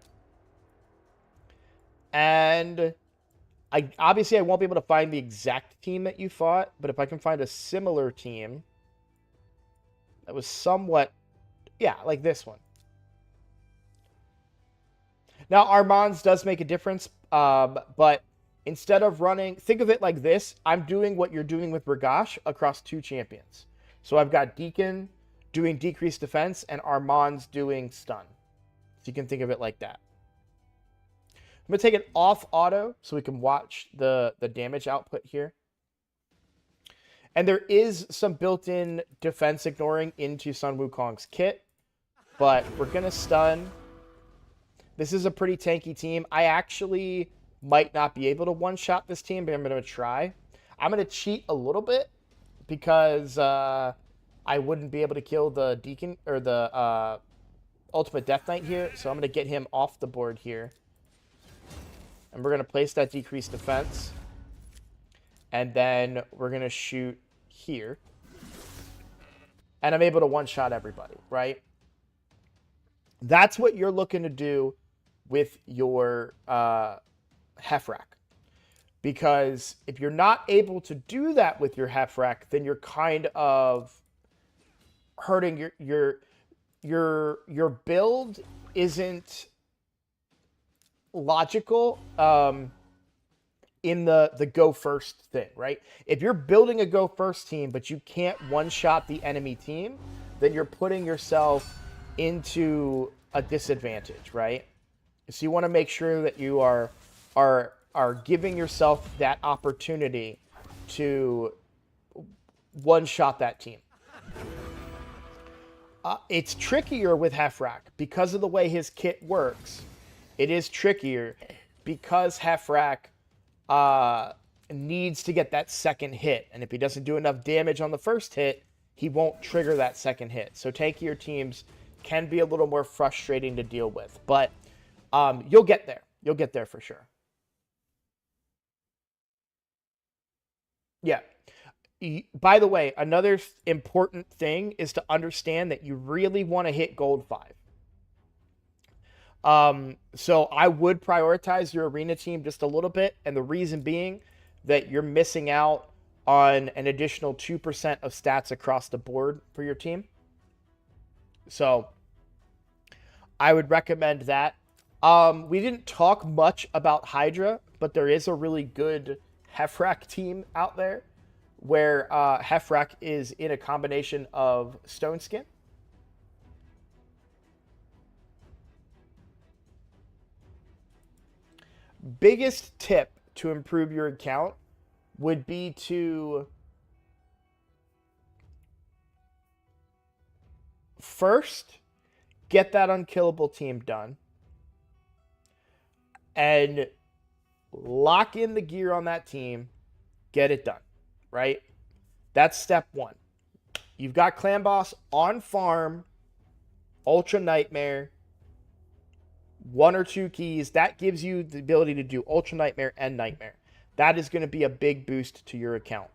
A: and obviously I won't be able to find the exact team that you fought, but if I can find a similar team that was somewhat, yeah, like this one. Now, Armand's does make a difference, but instead of running, think of it like this. I'm doing what you're doing with Ragash across 2 champions. So I've got Deacon doing decreased defense, and Armand's doing stun. So you can think of it like that. I'm going to take it off auto so we can watch the damage output here. And there is some built-in defense ignoring into Sun Wukong's kit, but we're going to stun. This is a pretty tanky team. I actually might not be able to one-shot this team, but I'm going to try. I'm going to cheat a little bit because I wouldn't be able to kill the Deacon or the Ultimate Death Knight here. So I'm going to get him off the board here. And we're going to place that decreased defense. And then we're going to shoot here. And I'm able to one-shot everybody, right? That's what you're looking to do with your Hefrak. Because if you're not able to do that with your Hefrak, then you're kind of hurting your build isn't logical in the go first thing, right? If you're building a go first team, but you can't one-shot the enemy team, then you're putting yourself into a disadvantage, right? So you want to make sure that you are giving yourself that opportunity to one-shot that team. It's trickier with Hefrak because of the way his kit works. It is trickier because Hefrak needs to get that second hit. And if he doesn't do enough damage on the first hit, he won't trigger that second hit. So tankier teams can be a little more frustrating to deal with. But you'll get there. You'll get there for sure. Yeah. By the way, another important thing is to understand that you really want to hit gold 5. So I would prioritize your arena team just a little bit. And the reason being that you're missing out on an additional 2% of stats across the board for your team. So I would recommend that. We didn't talk much about Hydra, but there is a really good Hefrak team out there where Hefrak is in a combination of Stone Skin, biggest tip to improve your account would be to first get that unkillable team done and lock in the gear on that team, get it done, right? That's step 1. You've got Clan Boss on farm, Ultra Nightmare, 1 or 2 keys. That gives you the ability to do Ultra Nightmare and Nightmare. That is going to be a big boost to your account.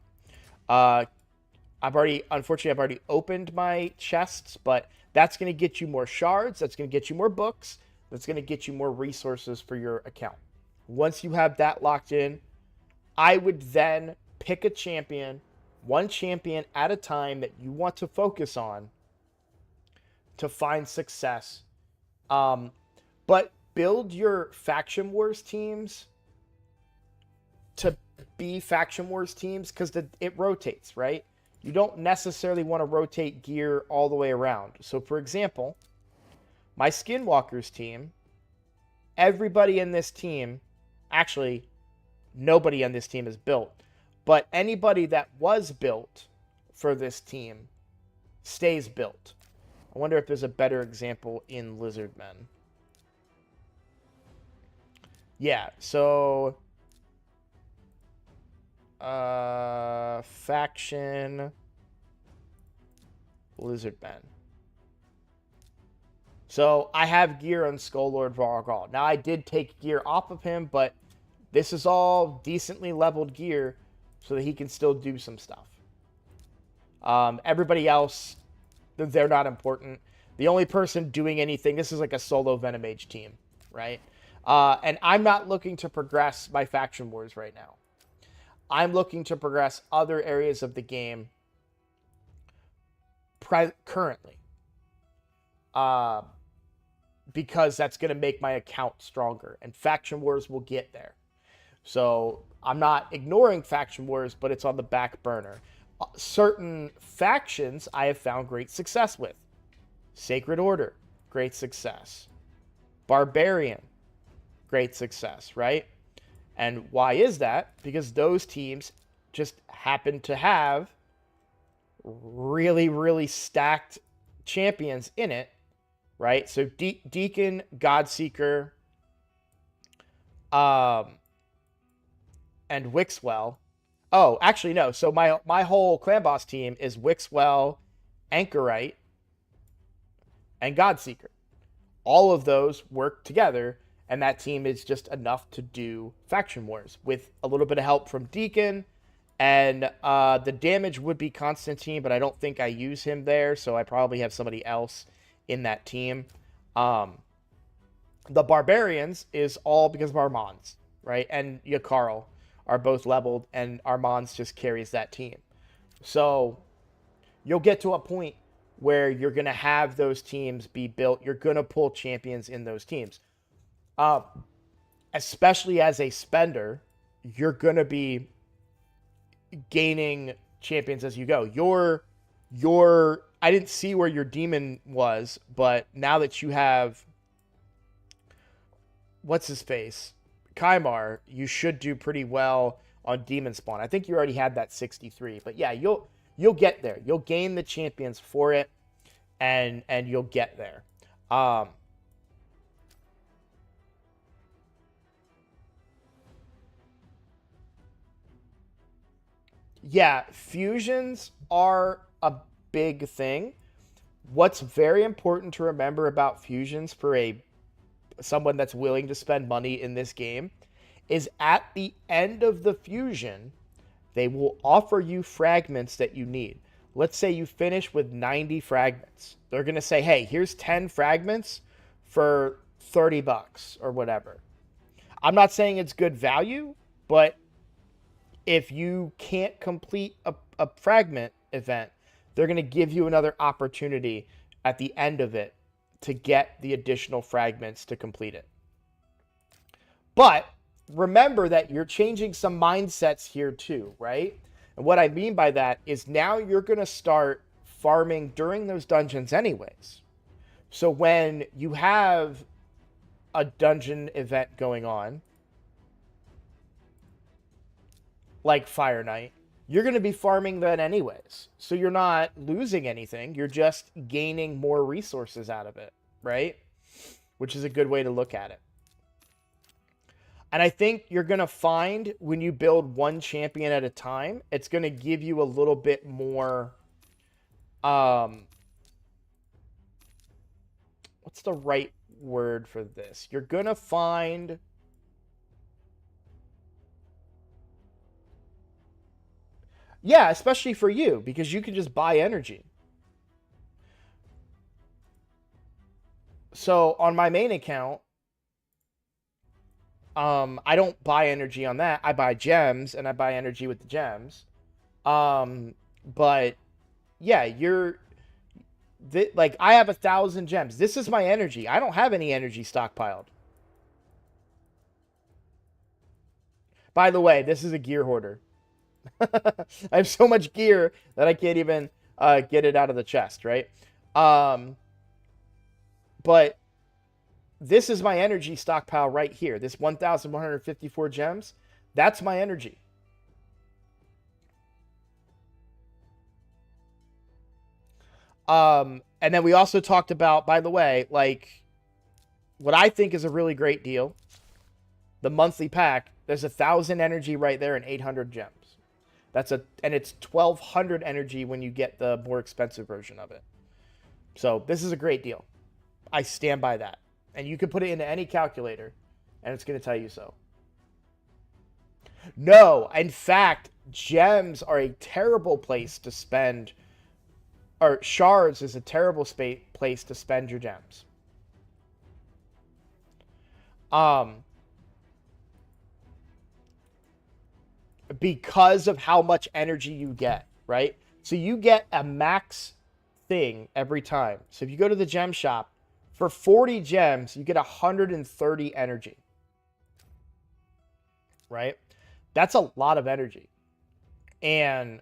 A: Unfortunately, I've already opened my chests, but that's going to get you more shards. That's going to get you more books. That's going to get you more resources for your account. Once you have that locked in, I would then pick a champion, one champion at a time that you want to focus on to find success. But build your Faction Wars teams to be Faction Wars teams because it rotates, right? You don't necessarily want to rotate gear all the way around. So, for example, my Skinwalkers team, everybody in this team, actually, nobody on this team is built, but anybody that was built for this team stays built. I wonder if there's a better example in Lizardmen. Yeah, so faction Lizardmen. So I have gear on Skull Vargal. Now I did take gear off of him, but this is all decently leveled gear so that he can still do some stuff. Everybody else, they're not important. The only person doing anything, this is like a solo Venom Age team, right? And I'm not looking to progress my Faction Wars right now. I'm looking to progress other areas of the game currently. Because that's going to make my account stronger. And Faction Wars will get there. So I'm not ignoring Faction Wars, but it's on the back burner. Certain factions I have found great success with. Sacred Order, great success. Barbarian, great success, right? And why is that? Because those teams just happen to have really, really stacked champions in it, right? So Deacon, Godseeker, and Wixwell. Oh, actually, no. So my whole Clan Boss team is Wixwell, Anchorite, and Godseeker. All of those work together, and that team is just enough to do faction wars with a little bit of help from Deacon. And the damage would be Constantine, but I don't think I use him there, so I probably have somebody else in that team. The Barbarians is all because of Armands, right? And Yakarl are both leveled, and Armands just carries that team. So you'll get to a point where you're going to have those teams be built. You're going to pull champions in those teams. Especially as a spender, you're going to be gaining champions as you go. I didn't see where your demon was, but now that you have what's his face, Kymar, you should do pretty well on demon spawn. I think you already had that 63, but yeah, you'll get there. You'll gain the champions for it, and you'll get there. Yeah, fusions are a big thing. What's very important to remember about fusions for someone that's willing to spend money in this game is at the end of the fusion, they will offer you fragments that you need. Let's say you finish with 90 fragments. They're going to say, hey, here's 10 fragments for $30 or whatever. I'm not saying it's good value, but if you can't complete a fragment event, they're going to give you another opportunity at the end of it to get the additional fragments to complete it. But remember that you're changing some mindsets here too, right? And what I mean by that is now you're going to start farming during those dungeons anyways. So when you have a dungeon event going on, like Fire Knight, you're going to be farming that anyways. So you're not losing anything. You're just gaining more resources out of it, right? Which is a good way to look at it. And I think you're going to find when you build one champion at a time, it's going to give you a little bit more... what's the right word for this? You're going to find... Yeah, especially for you, because you can just buy energy. So on my main account, I don't buy energy on that. I buy gems, and I buy energy with the gems. But yeah, like, I have 1,000 gems. This is my energy. I don't have any energy stockpiled. By the way, this is a gear hoarder. I have so much gear that I can't even get it out of the chest, right? But this is my energy stockpile right here. This 1,154 gems, that's my energy. And then we also talked about, by the way, like, what I think is a really great deal, the monthly pack. There's 1,000 energy right there and 800 gems. And it's 1,200 energy when you get the more expensive version of it. So this is a great deal. I stand by that. And you can put it into any calculator, and it's going to tell you so. No, in fact, gems are a terrible place to spend, or shards is a terrible place to spend your gems. Because of how much energy you get, right? So you get a max thing every time. So if you go to the gem shop, for 40 gems, you get 130 energy, right? That's a lot of energy. And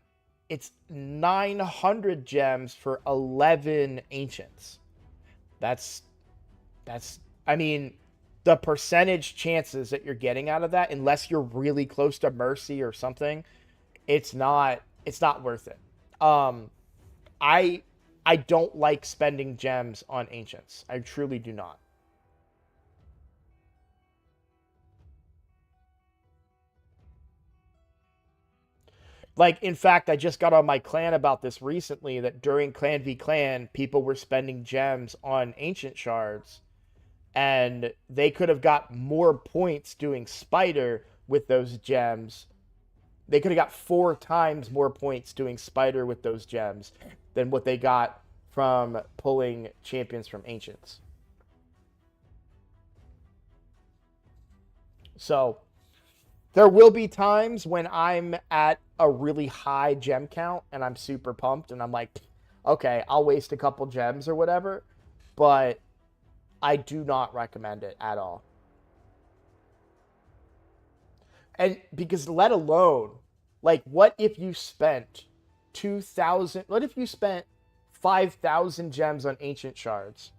A: it's 900 gems for 11 ancients. I mean, the percentage chances that you're getting out of that, unless you're really close to Mercy or something, it's not worth it. I don't like spending gems on ancients. I truly do not. Like, in fact, I just got on my clan about this recently, that during Clan v Clan, people were spending gems on ancient shards And they could have got more points doing spider with those gems. They could have got 4 times more points doing spider with those gems than what they got from pulling champions from ancients. So there will be times when I'm at a really high gem count and I'm super pumped and I'm like, okay, I'll waste a couple gems or whatever, but I do not recommend it at all. And because let alone, like, what if you spent 2,000, what if you spent 5,000 gems on ancient shards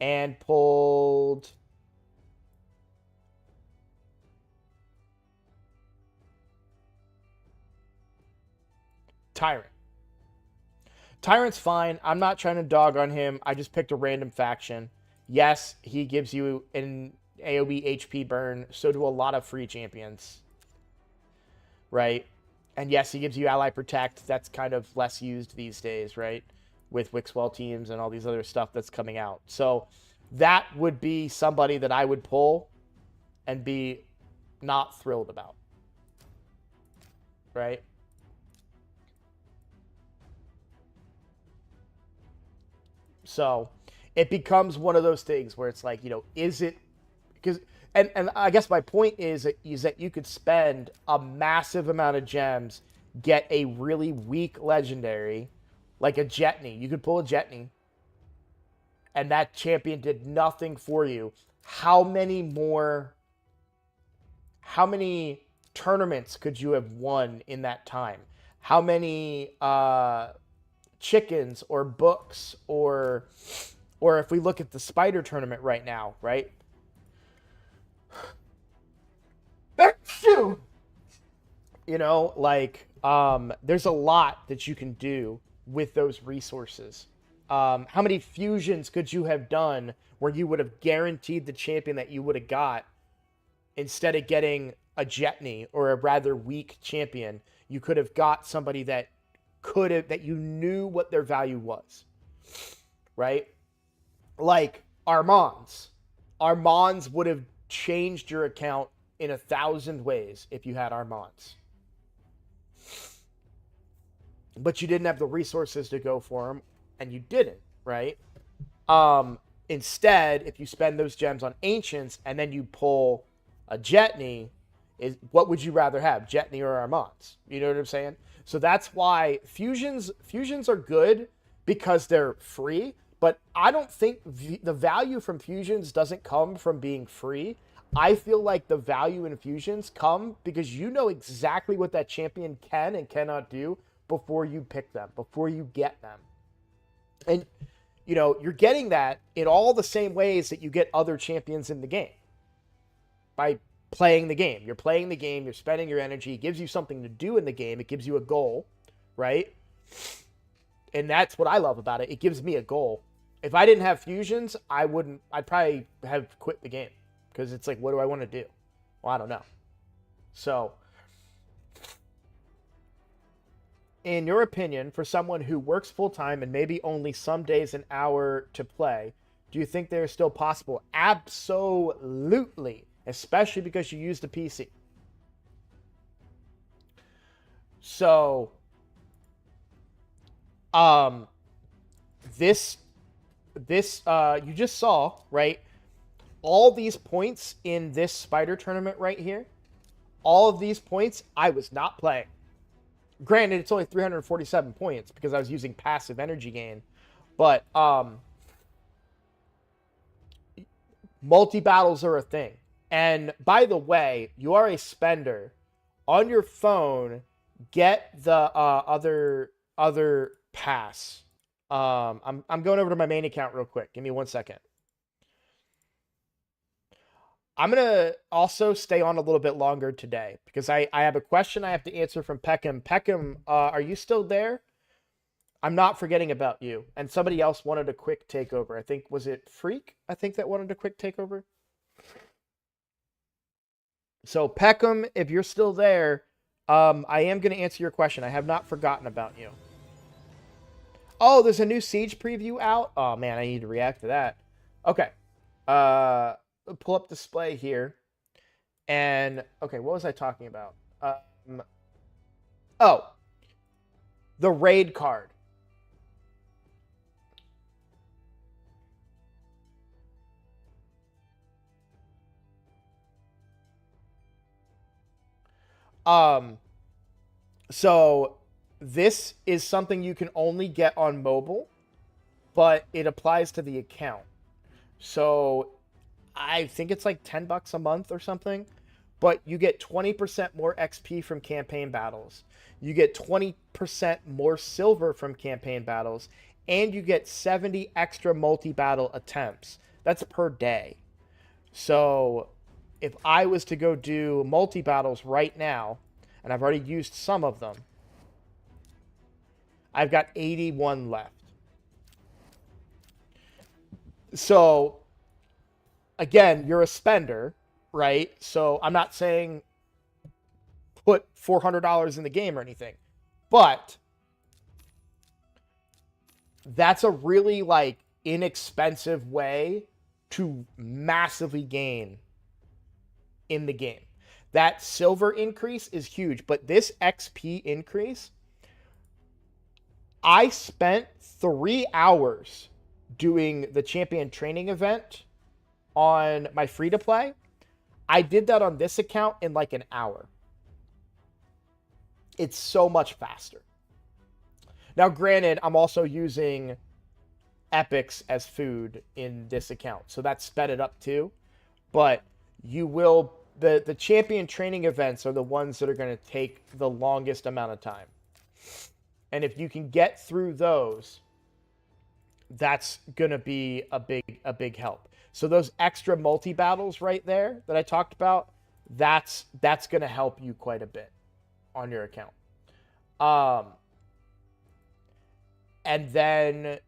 A: and pulled Tyrant? Tyrant's fine. I'm not trying to dog on him. I just picked a random faction. Yes, he gives you an AoE HP burn. So do a lot of free champions. Right? And yes, he gives you ally protect. That's kind of less used these days, right? With Wixwell teams and all these other stuff that's coming out. So that would be somebody that I would pull and be not thrilled about. Right? So it becomes one of those things where it's like, is it because and I guess my point is that you could spend a massive amount of gems, get a really weak legendary, like a Jetney. You could pull a Jetney, and that champion did nothing for you. How many tournaments could you have won in that time? How many chickens or books or if we look at the spider tournament right now, right? There's a lot that you can do with those resources. How many fusions could you have done where you would have guaranteed the champion that you would have got instead of getting a Jetney or a rather weak champion? You could have got somebody that you knew what their value was, right? Like Armands. Armands would have changed your account in 1,000 ways if you had Armands. But you didn't have the resources to go for them, and you didn't, right? Instead, if you spend those gems on Ancients and then you pull a Jetney, what would you rather have, Jetney or Armands? You know what I'm saying? So that's why fusions are good because they're free, but I don't think the value from fusions doesn't come from being free. I feel like the value in fusions come because you know exactly what that champion can and cannot do before you pick them, before you get them. And, you're getting that in all the same ways that you get other champions in the game. By playing the game. You're playing the game, you're spending your energy, it gives you something to do in the game, it gives you a goal, right? And that's what I love about it. It gives me a goal. If I didn't have fusions, I'd probably have quit the game. Because it's like, what do I want to do? Well, I don't know. So, in your opinion, for someone who works full-time and maybe only some days an hour to play, do you think they're still possible? Absolutely. Especially because you use the PC. So, this you just saw, right? All these points in this spider tournament right here, all of these points, I was not playing. Granted, it's only 347 points because I was using passive energy gain. But multi-battles are a thing. And by the way, you are a spender. On your phone, get the other pass. I'm going over to my main account real quick. Give me 1 second. I'm going to also stay on a little bit longer today because I have a question I have to answer from Peckham. Peckham, are you still there? I'm not forgetting about you. And somebody else wanted a quick takeover. I think, was it Freak? I think that wanted a quick takeover. So Peckham, if you're still there, I am going to answer your question. I have not forgotten about you. Oh, there's a new Siege preview out? Oh, man, I need to react to that. Okay. Pull up display here. And okay, what was I talking about? Oh, the raid card. Um, so this is something you can only get on mobile, but it applies to the account. So I think it's like $10 a month or something, but you get 20% more XP from campaign battles. You get 20% more silver from campaign battles, and you get 70 extra multi-battle attempts. That's per day. So if I was to go do multi-battles right now, and I've already used some of them, I've got 81 left. So again, you're a spender, right? So I'm not saying put $400 in the game or anything, but that's a really like inexpensive way to massively gain in the game. That silver increase is huge, but this XP increase, I spent 3 hours doing the champion training event on my free to play. I did that on this account in like an hour. It's so much faster. Now, granted, I'm also using epics as food in this account, so that sped it up too. But you will the champion training events are the ones that are going to take the longest amount of time. And if you can get through those, that's going to be a big help. So those extra multi battles right there that I talked about, that's going to help you quite a bit on your account. And then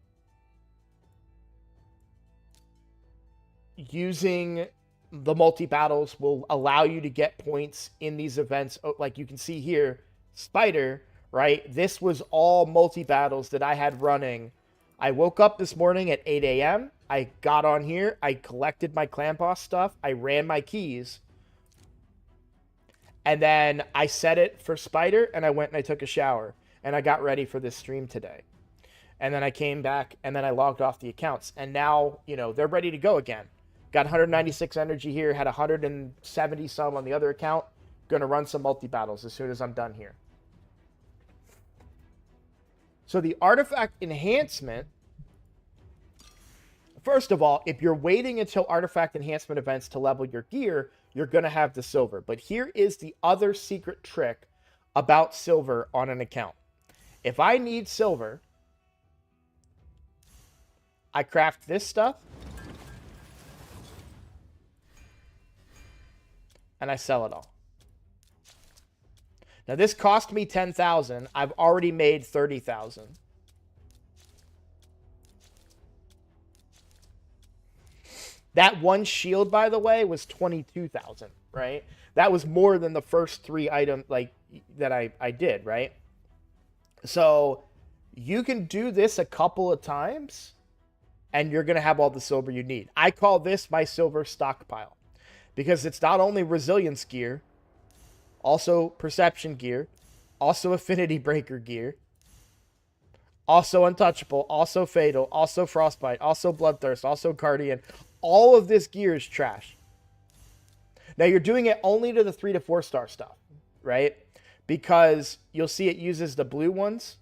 A: using the multi battles will allow you to get points in these events. Like you can see here, Spider, right? This was all multi battles that I had running. I woke up this morning at 8 a.m. I got on here. I collected my clan boss stuff. I ran my keys. And then I set it for Spider, and I went and I took a shower. And I got ready for this stream today. And then I came back, and then I logged off the accounts. And now, they're ready to go again. Got 196 energy here, had 170 some on the other account. Gonna run some multi-battles as soon as I'm done here. So the artifact enhancement, first of all, if you're waiting until artifact enhancement events to level your gear, you're going to have the silver. But here is the other secret trick about silver on an account. If I need silver, I craft this stuff, and I sell it all. Now, this cost me 10,000. I've already made 30,000. That one shield, by the way, was 22,000, right? That was more than the first 3 items that I did, right? So you can do this a couple of times, and you're going to have all the silver you need. I call this my silver stockpile because it's not only resilience gear, also perception gear, also affinity breaker gear, also untouchable, also fatal, also frostbite, also bloodthirst, also guardian. All of this gear is trash. Now you're doing it only to the 3 to 4 star stuff, right? Because you'll see it uses the blue ones,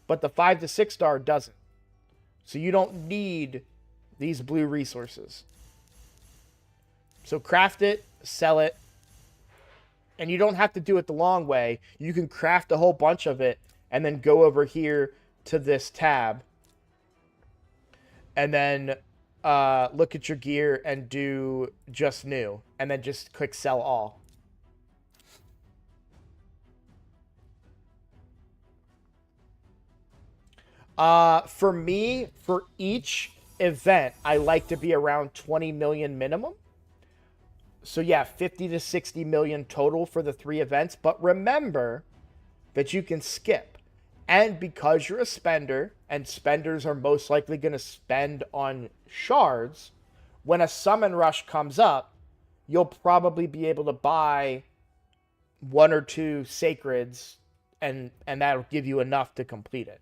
A: but the 5 to 6 star doesn't. So you don't need these blue resources. So craft it, sell it, and you don't have to do it the long way. You can craft a whole bunch of it and then go over here to this tab and then look at your gear and do just new and then just click sell all. For me, for each event, I like to be around 20 million minimum. So yeah, 50 to 60 million total for the 3 events. But remember that you can skip. And because you're a spender, and spenders are most likely going to spend on shards, When a summon rush comes up, you'll probably be able to buy 1 or 2 sacreds, and that'll give you enough to complete it.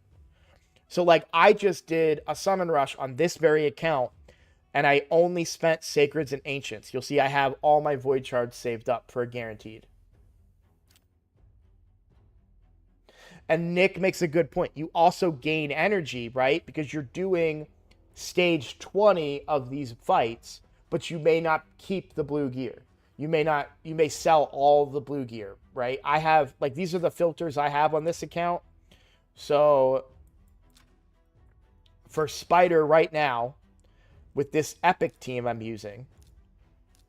A: So like I just did a summon rush on this very account, and I only spent sacreds and ancients. You'll see I have all my void shards saved up for a guaranteed. And Nick makes a good point. You also gain energy, right? Because you're doing stage 20 of these fights, but you may not keep the blue gear. You may sell all the blue gear, right? I have, like, these are the filters I have on this account. So for Spider right now, with this epic team I'm using,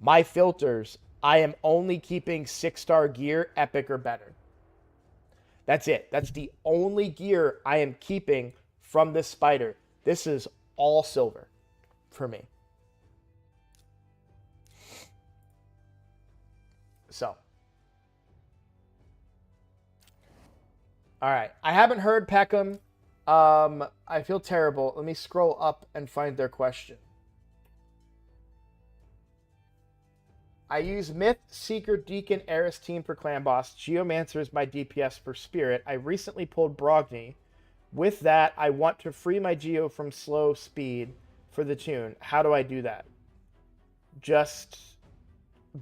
A: my filters, I am only keeping 6-star gear, epic or better. That's it. That's the only gear I am keeping from this Spider. This is all silver for me. So. All right. I haven't heard Peckham. I feel terrible. Let me scroll up and find their question. I use Myth, Seeker, Deacon, Eris team for Clan Boss. Geomancer is my DPS for Spirit. I recently pulled Brogni. With that, I want to free my Geo from slow speed for the tune. How do I do that? Just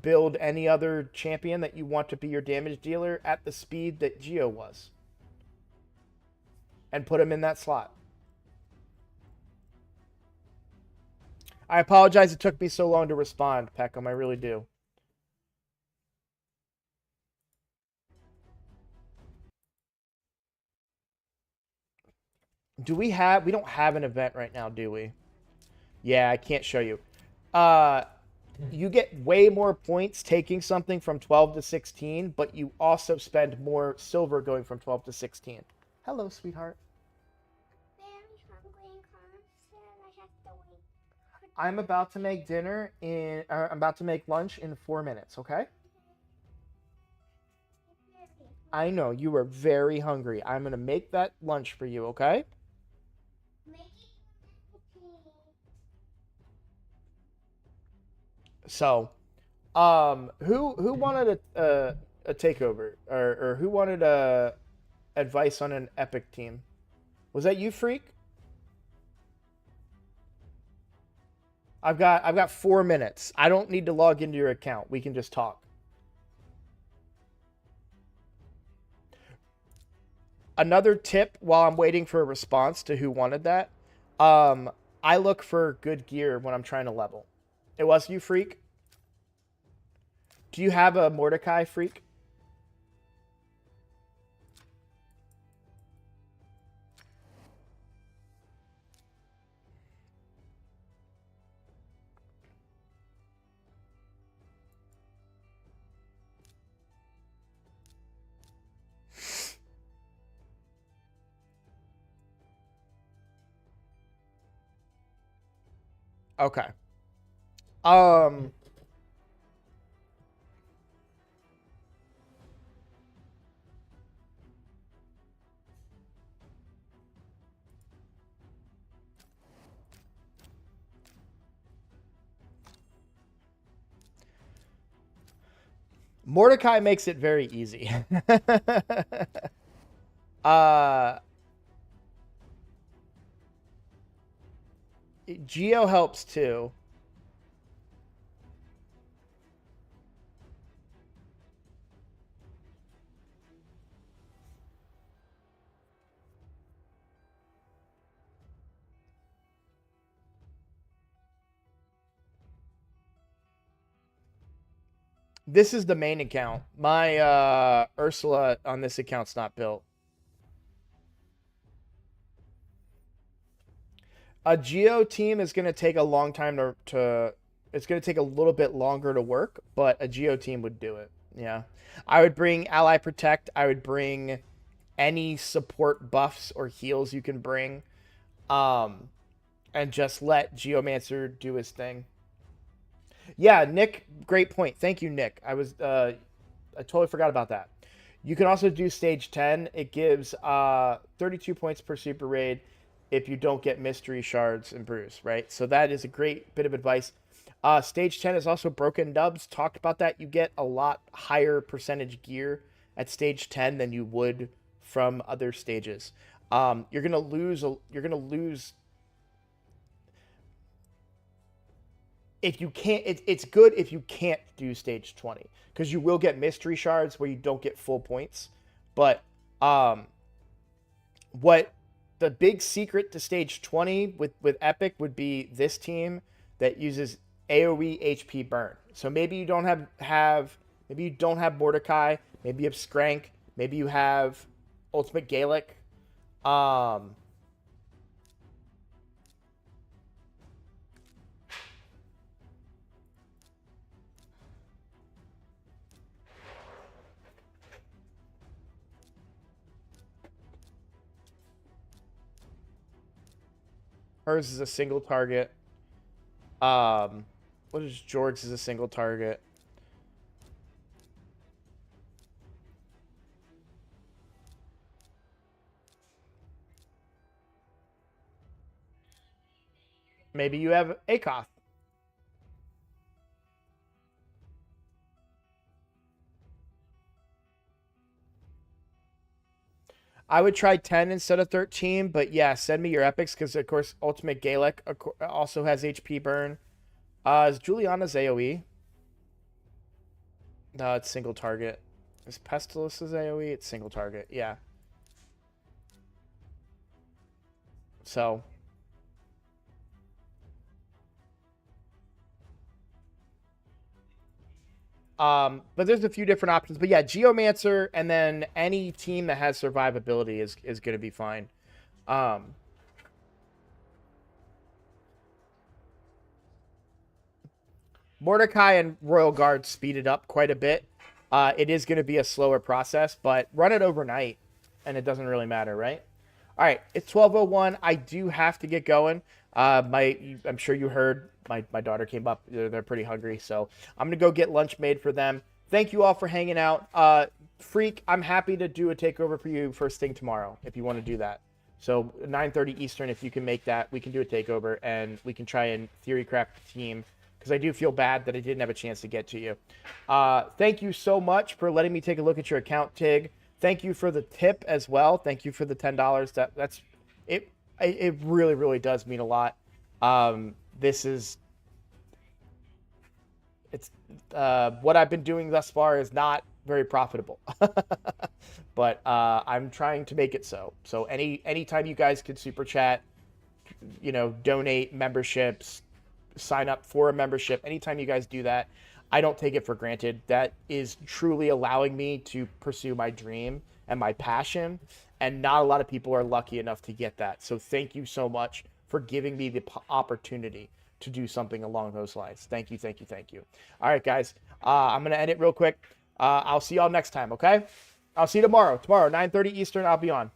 A: build any other champion that you want to be your damage dealer at the speed that Geo was. And put him in that slot. I apologize it took me so long to respond, Peckham. I really do. We don't have an event right now, do we? Yeah, I can't show you. You get way more points taking something from 12 to 16, but you also spend more silver going from 12 to 16. Hello, sweetheart. I'm about to make dinner I'm about to make lunch in 4 minutes, okay? I know, you are very hungry. I'm going to make that lunch for you, okay? So, who wanted a takeover, or who wanted advice on an epic team? Was that you, Freak? I've got 4 minutes. I don't need to log into your account. We can just talk. Another tip while I'm waiting for a response to who wanted that, I look for good gear when I'm trying to level. It was you, Freak? Do you have a Mordecai, Freak? Okay. Mordecai makes it very easy. Geo helps too. This is the main account. My Ursula on this account's not built. A Geo team is going to take a long time to it's going to take a little bit longer to work, but a Geo team would do it. Yeah. I would bring Ally Protect. I would bring any support buffs or heals you can bring. And just let Geomancer do his thing. Yeah, Nick, great point. Thank you, Nick. I totally forgot about that. You can also do stage 10. It gives 32 points per super raid if you don't get mystery shards and brews, right? So that is a great bit of advice. Stage 10 is also broken nubs. Talked about that. You get a lot higher percentage gear at stage 10 than you would from other stages. You're gonna lose. You're gonna lose if you can't. It's good if you can't do stage 20 because you will get mystery shards where you don't get full points. But what the big secret to stage 20 with Epic would be this team that uses AoE HP burn. So maybe you don't maybe you don't have Mordecai, maybe you have Skrank, maybe you have Ultimate Gaelic. Hers is a single target. What is Jorg's is a single target? Maybe you have Akoth. I would try 10 instead of 13, but yeah, send me your epics because, of course, Ultimate Gaelic also has HP burn. Is Juliana's AoE? No, it's single target. Is Pestilus' AoE? It's single target. Yeah. So. But there's a few different options. But yeah, Geomancer and then any team that has survivability is going to be fine. Mordecai and Royal Guard speed it up quite a bit. It is going to be a slower process, but run it overnight, and it doesn't really matter, right? All right, it's 12:01. I do have to get going. I'm sure you heard my daughter came up. They're pretty hungry, so I'm gonna go get lunch made for them. Thank you all for hanging out. Freak, I'm happy to do a takeover for you first thing tomorrow if you want to do that. So 9:30 Eastern, if you can make that, we can do a takeover and we can try and theory craft the team because I do feel bad that I didn't have a chance to get to you. Thank you so much for letting me take a look at your account, Tig. Thank you for the tip as well. Thank you for the $10. That's it. It really, really does mean a lot. This is it's what I've been doing thus far is not very profitable, but I'm trying to make it so. So anytime you guys can super chat, donate memberships, sign up for a membership. Anytime you guys do that, I don't take it for granted. That is truly allowing me to pursue my dream and my passion. And not a lot of people are lucky enough to get that. So thank you so much for giving me the opportunity to do something along those lines. Thank you, thank you, thank you. All right, guys. I'm going to end it real quick. I'll see y'all next time, okay? I'll see you tomorrow. Tomorrow, 9:30 Eastern, I'll be on.